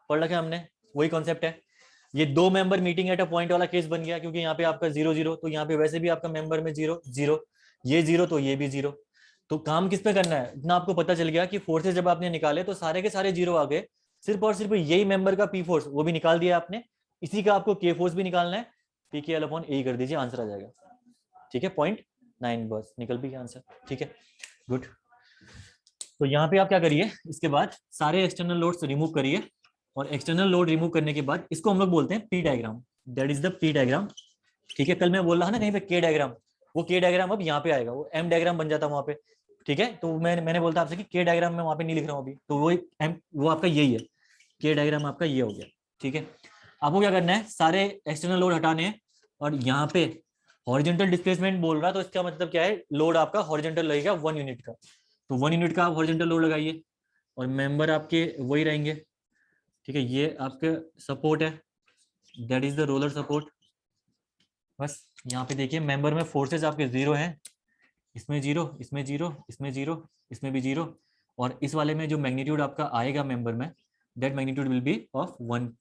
पढ़ रखा है हमने, वही कॉन्सेप्ट है। ये दो member meeting at a point वाला केस बन गया, क्योंकि यहाँ पे आपका जीरो जीरो, तो यहाँ पे वैसे भी आपका मेंबर में जीरो जीरो, ये जीरो तो ये भी जीरो। तो काम किस पे करना है, इतना आपको पता चल गया कि फोर्सेस जब आपने निकाले तो सारे के सारे जीरो आ गए, सिर्फ और सिर्फ यही मेंबर का P फोर्स वो भी निकाल दिया आपने, इसी का आपको K फोर्स भी निकालना है, PKL/A कर दीजिए, आंसर आ जाएगा। ठीक है, 0.9 बस निकल भी गया आंसर। ठीक है, गुड। तो यहाँ पे आप क्या करिए, इसके बाद सारे एक्सटर्नल लोड्स रिमूव करिए, और एक्सटर्नल लोड रिमूव करने के बाद इसको हम लोग बोलते हैं P diagram, that is the P diagram. ठीक है, कल मैं बोल रहा ना कहीं पे K डायग्राम, वो K डायग्राम अब यहाँ पे आएगा, वो M डायग्राम बन जाता वहां पे। ठीक है, तो मैंने बोलता आपसे कि K डायग्राम में वहां पे नहीं लिख रहा हूँ अभी, तो वो M, वो आपका यही है, K डायग्राम आपका ये हो गया। ठीक है, आपको क्या करना है, सारे एक्सटर्नल लोड हटाने हैं, और यहाँ पे हॉरिजॉन्टल डिस्प्लेसमेंट बोल रहा, तो इसका मतलब क्या है, लोड आपका हॉरिजॉन्टल लगेगा 1 यूनिट का, तो 1 यूनिट का आप हॉरिजॉन्टल लोड लगाइए, और मेंबर आपके वही रहेंगे। ठीक है, ये आपके सपोर्ट है, that is the roller support. बस यहाँ पे देखिए मेंबर में फोर्सेस आपके जीरो हैं, इसमें जीरो, इसमें जीरो, इसमें जीरो, इसमें भी जीरो, और इस वाले में जो मैग्नीट्यूड आपका आएगा मेंबर में, that magnitude will be of one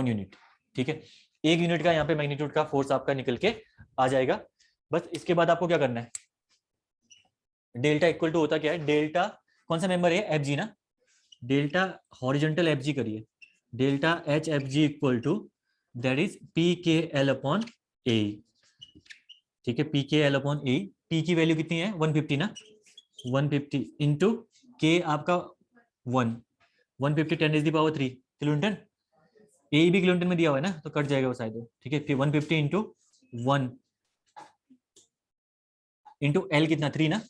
unit. ठीक है, एक यूनिट का यहाँ पे मैग्नीट्यूड का फोर्स आपका निकल के आ जाएगा। बस इसके बाद आपको क्या करना है, डेल्टा इक्वल टू होता क्या है, डेल्टा कौन सा मेंबर है, एफ जी ना, डेल्टा हॉरिजॉन्टल एफ जी करिए, delta H F G equal to that is PKL/A। ठीक है, PKL/A, P की वैल्यू कितनी है 150 ना, 150 इंटू के आपका 1, 150 10⁻³ किलोन्यूटन, ए भी किलोन्यूटन में दिया हुआ है ना, तो कट जाएगा वो शायद। ठीक है, फिर 150 इंटू 1 इंटू एल कितना 3 ना,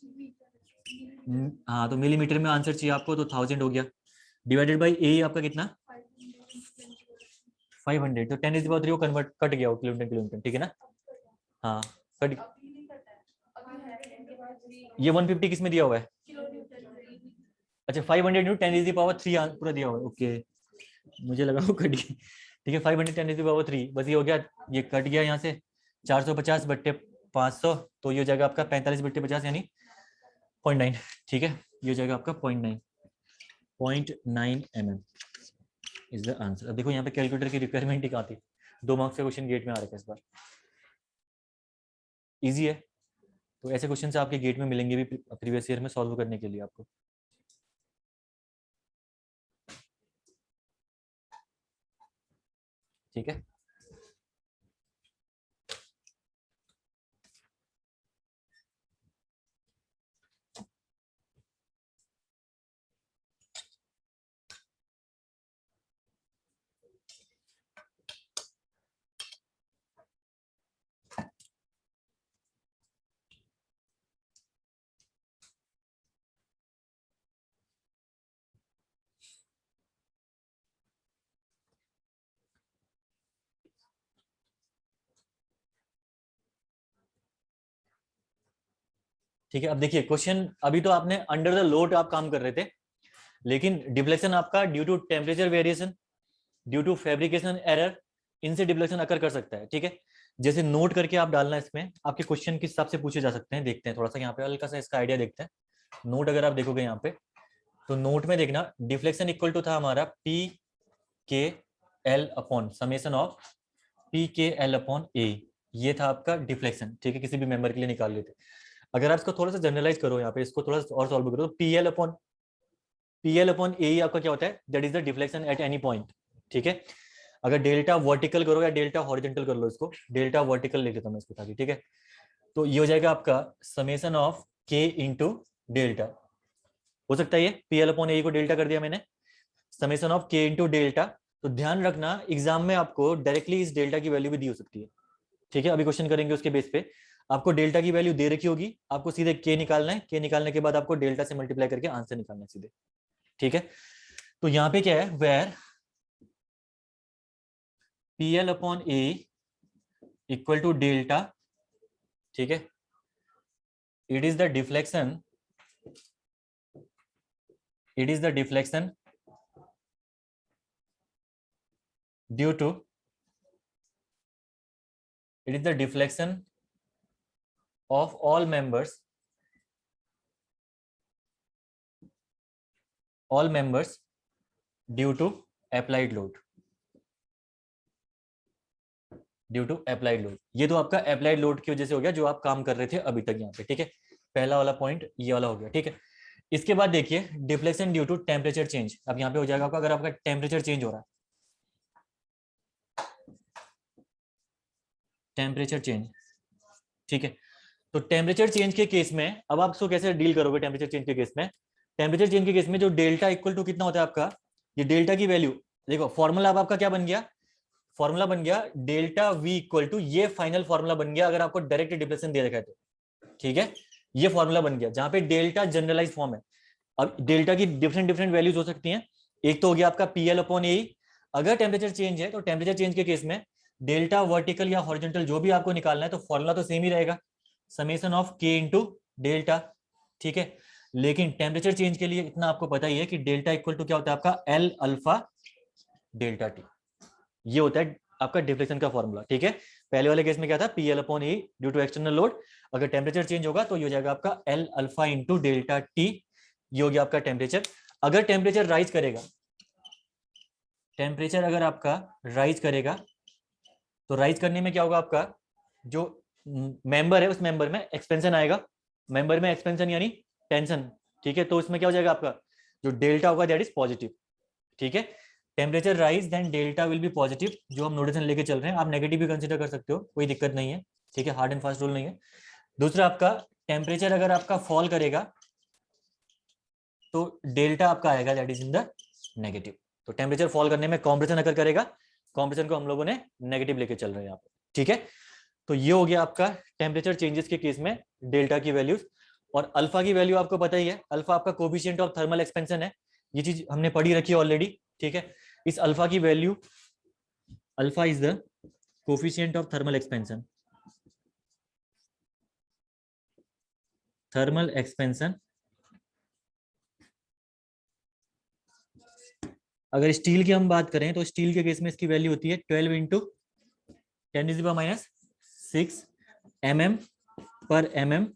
हाँ तो मिलीमीटर में आंसर चाहिए आपको, तो 1000 हो गया, डिवाइडेड बाई ए आपका कितना 500, तो 10⁻³ वो कन्वर्ट कट गया वो किलोमीटर किलोमीटर। ठीक है ना, हाँ कट, ये 150 किस में दिया हुआ है, अच्छा 500 × 10⁻³ पूरा दिया हुआ है, ओके, मुझे लगा वो कट गया। ठीक है, 500 × 10⁻³ बस ये हो गया, ये कट गया यहाँ से 450/500, तो ये हो जाएगा आपका 45/50 यानी 0.9। ठीक है, ये हो जाएगा आपका 0.9 mm इज द आंसर। अब देखो यहाँ पे कैलकुलेटर की रिक्वायरमेंट ही कहाँ थी, 2 मार्क्स का क्वेश्चन गेट में आ रहा है इस बार, इजी है। तो ऐसे क्वेश्चन से आपके गेट में मिलेंगे भी प्रीवियस ईयर में सॉल्व करने के लिए आपको। ठीक है, ठीक है, अब देखिए क्वेश्चन, अभी तो आपने अंडर द लोड आप काम कर रहे थे, लेकिन डिफ्लेक्शन आपका due to temperature variation, due to fabrication error, इनसे डिफ्लेक्शन अकर कर सकता है। ठीक है, जैसे नोट करके आप डालना, इसमें आपके क्वेश्चन किस हिसाब से पूछे जा सकते हैं, देखते हैं थोड़ा सा यहाँ पे हल्का सा इसका आइडिया देखते हैं। नोट अगर आप देखोगे यहाँ पे, तो नोट में देखना डिफ्लेक्शन इक्वल टू था हमारा P K L upon summation of P K L upon ए, ये था आपका डिफ्लेक्शन। ठीक है, किसी भी मेंबर के लिए निकाल लेते। अगर आप इसको थोड़ा सा जनरलाइज करो, यहाँ पे इसको थोड़ा सा और सॉल्व करो, तो पी एल अपॉन ए आपका क्या होता है, that is the deflection at any point. ठीक है, अगर डेल्टा वर्टिकल करो या डेल्टा हॉरिजॉन्टल कर लो, इसको डेल्टा वर्टिकल लिख देता हूं मैं इसको ताकि, ठीक है, तो ये हो जाएगा आपका समेशन ऑफ के इंटू डेल्टा। हो सकता है ये पी एल अपॉन ए को डेल्टा कर दिया मैंने, समेशन ऑफ के इंटू डेल्टा। तो ध्यान रखना एग्जाम में आपको डायरेक्टली इस डेल्टा की वैल्यू भी दी हो सकती है। ठीक है, अभी क्वेश्चन करेंगे उसके बेस पे, आपको डेल्टा की वैल्यू दे रखी होगी, आपको सीधे के निकालना है, के निकालने के बाद आपको डेल्टा से मल्टीप्लाई करके आंसर निकालना है सीधे। ठीक है, तो यहाँ पे क्या है, where P L upon A equal to delta, ठीक है, it is the deflection, it is the deflection due to, it is the deflection of all members due to applied load, due to applied load. ये तो आपका applied load की वजह से हो गया, जो आप काम कर रहे थे अभी तक यहाँ पे। ठीक है, पहला वाला पॉइंट ये वाला हो गया। ठीक है, इसके बाद देखिए deflection due to temperature change. अब यहाँ पे हो जाएगा आपका, अगर आपका टेम्परेचर चेंज हो रहा है, टेम्परेचर चेंज, ठीक है, तो टेम्परेचर चेंज के केस में अब आप इसको कैसे डील करोगे। टेम्परेचर चेंज के केस में, टेम्परेचर चेंज के केस में जो डेल्टा इक्वल टू कितना होता है आपका, ये डेल्टा की वैल्यू देखो, फॉर्मूला अब आपका क्या बन गया, फॉर्मूला बन गया डेल्टा वी इक्वल टू, ये फाइनल फॉर्मूला बन गया अगर आपको डायरेक्ट डिफ्लेक्शन दे रखा है तो। ठीक है, ये फॉर्मूला बन गया जहां पे डेल्टा जनरलाइज फॉर्म है। अब डेल्टा की डिफरेंट डिफरेंट वैल्यूज हो सकती हैं, एक तो हो गया आपका पी एल अपॉन ए। अगर टेम्परेचर चेंज है तो टेम्परेचर चेंज के केस में डेल्टा वर्टिकल या हॉरिजॉन्टल जो भी आपको निकालना है, तो फॉर्मूला तो सेम ही रहेगा, समेशन ऑफ के इंटू डेल्टा। ठीक है, लेकिन टेम्परेचर चेंज के लिए इतना आपको पता ही है कि डेल्टा इक्वल टू क्या होता है आपका, एल अल्फा डेल्टा टी, ये होता है आपका डिफ्लेक्शन का फॉर्मूला। ठीक है, पहले वाले केस में क्या था, P L upon A due to external load. अगर टेम्परेचर चेंज होगा तो ये हो जाएगा आपका L alpha into delta T, ये हो गया आपका टेम्परेचर। अगर टेम्परेचर राइज करेगा, टेम्परेचर अगर आपका राइज करेगा, तो राइज करने में क्या होगा, आपका जो मेंबर है उस मेंबर में एक्सपेंशन आएगा, मेंबर में एक्सपेंशन यानी टेंशन। ठीक है, तो इसमें क्या हो जाएगा आपका, जो डेल्टा होगा दैट इज पॉजिटिव। ठीक है, temperature rise then delta will be positive, जो हम नोटेशन लेके चल रहे हैं, आप नेगेटिव भी कंसीडर कर सकते हो, कोई दिक्कत नहीं है। ठीक है, हार्ड एंड फास्ट रूल नहीं है। दूसरा आपका टेम्परेचर अगर आपका फॉल करेगा तो डेल्टा आपका आएगा that is in the negative. तो टेम्परेचर फॉल करने में कॉम्प्रेशन अगर करेगा, कॉम्प्रेशन को हम लोगों ने नेगेटिव लेके चल रहे हैं यहाँ पे। ठीक है, तो ये हो गया आपका टेम्परेचर चेंजेस के केस में डेल्टा की वैल्यूज। और अल्फा की वैल्यू आपको पता ही है, अल्फा आपका कोफिशिएंट ऑफ थर्मल एक्सपेंशन है, ये चीज हमने पढ़ी रखी है ऑलरेडी। ठीक है, इस अल्फा की value, alpha is the coefficient of thermal expansion, thermal expansion. अगर स्टील की हम बात करें तो स्टील के केस में इसकी वैल्यू होती है 12 इंटू 10⁻⁶ mm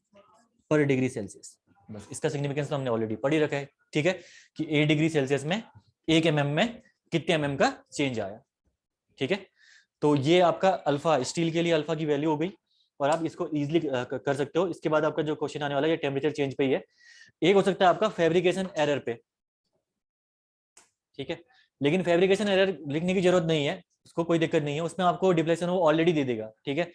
पर डिग्री सेल्सियस। बस इसका सिग्निफिकेंस तो हमने ऑलरेडी पढ़ी रखा है। ठीक है, कि 1 डिग्री सेल्सियस में 1 mm में कितने mm का चेंज आया। ठीक है, तो ये आपका अल्फा, स्टील के लिए अल्फा की वैल्यू हो गई, और आप इसको इजीली कर सकते हो। इसके बाद आपका जो क्वेश्चन आने वाला है ये टेम्परेचर चेंज पे ही है। एक हो सकता है आपका फैब्रिकेशन एरर पे। ठीक है, लेकिन फैब्रिकेशन एरर लिखने की जरूरत नहीं है, उसको कोई दिक्कत नहीं है, उसमें आपको डिफ्लेक्शन वो ऑलरेडी दे देगा। ठीक है,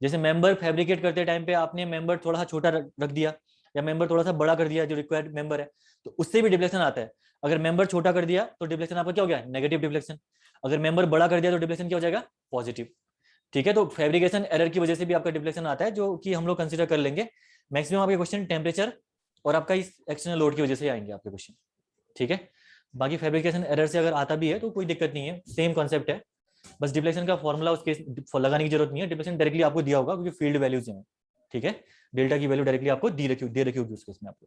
जैसे मेंबर फैब्रिकेट करते टाइम पे आपने मेंबर थोड़ा सा छोटा रख दिया या मेंबर थोड़ा सा बड़ा कर दिया जो रिक्वायर्ड मेंबर है, तो उससे भी डिफ्लेक्शन आता है। अगर मेंबर छोटा कर दिया तो डिफ्लेक्शन आपका क्या हो गया, नेगेटिव डिफ्लेक्शन। अगर मेंबर बड़ा कर दिया तो डिफ्लेक्शन क्या हो जाएगा, पॉजिटिव। ठीक है, तो फैब्रिकेशन एरर की वजह से भी आपका डिफ्लेक्शन आता है, जो कि हम लोग कंसीडर कर लेंगे। मैक्सिमम आपके क्वेश्चन टेम्परेचर और आपका इस एक्सटर्नल लोड की वजह से आएंगे आपके क्वेश्चन। ठीक है, बाकी फैब्रिकेशन एरर से अगर आता भी है तो कोई दिक्कत नहीं है, सेम कॉन्सेप्ट है। बस डिफ्लेक्शन का फॉर्मूला उसके लगाने की जरूरत नहीं है, डिफ्लेक्शन डायरेक्टली आपको दिया होगा क्योंकि फील्ड वैल्यूज हैं। ठीक है, डेल्टा की वैल्यू डायरेक्टली आपको दे रखी होगी उसके इसमें आपको।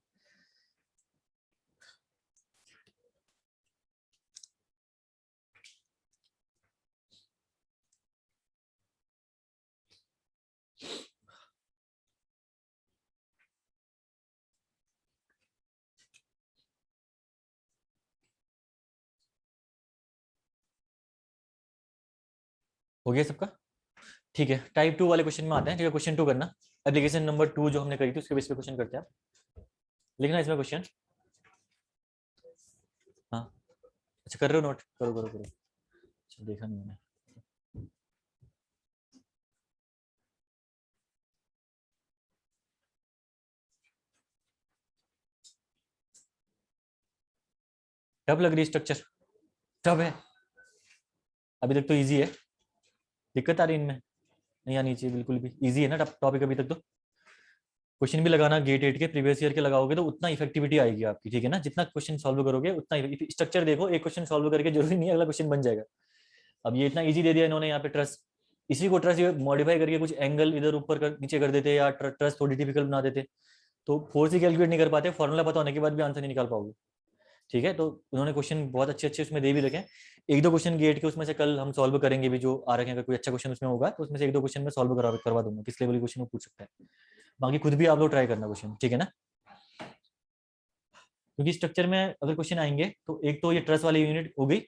हो गया सबका? ठीक है, टाइप 2 वाले क्वेश्चन में आते हैं। ठीक है, क्वेश्चन 2 करना। एप्लीकेशन नंबर 2 जो हमने करी थी उसके बेस पे क्वेश्चन करते हैं। लिखना इसमें क्वेश्चन। हाँ, अच्छा कर रहे हो नोट? करो करो करो। अच्छा, देखा नहीं मैंने। टफ लग रही है स्ट्रक्चर? टफ है? अभी तक तो इजी है। दिक्कत आ रही है इनमें? नहीं आनी चाहिए बिल्कुल भी। इजी है ना टॉपिक अभी तक तो। क्वेश्चन भी लगाना गेट 8 के प्रीवियस ईयर के लगाओगे तो उतना इफेक्टिविटी आएगी आपकी, ठीक है ना? जितना क्वेश्चन सॉल्व करोगे उतना स्ट्रक्चर देखो, एक क्वेश्चन सॉल्व करके जरूरी नहीं है अगला क्वेश्चन बन जाएगा। अब ये इतना इजी दे दिया इन्होंने यहाँ पे ट्रस्ट, इसी को ट्रस्ट मॉडिफाई करके कुछ एंगल इधर ऊपर नीचे कर देते या ट्रस्ट थोड़ी डिफिकल्ट बना देते, तो फोर्स ही कैलकुलेट नहीं कर पाते, फॉर्मूला पता होने के बाद भी आंसर नहीं निकाल पाओगे। ठीक है, तो उन्होंने क्वेश्चन बहुत अच्छे अच्छे उसमें दे भी रखे हैं। एक दो क्वेश्चन गेट के उसमें से कल हम सॉल्व करेंगे भी जो आ रखे हैं। अगर कोई अच्छा क्वेश्चन उसमें होगा तो उसमें से एक दो क्वेश्चन में सॉल्व करवा दूंगा, किस लेवल के क्वेश्चन वो पूछ सकता है। बाकी खुद भी आप लोग ट्राई करना क्वेश्चन, ठीक है ना? क्योंकि स्ट्रक्चर में अगर क्वेश्चन आएंगे तो एक तो ये ट्रस्ट वाली यूनिट हो गई,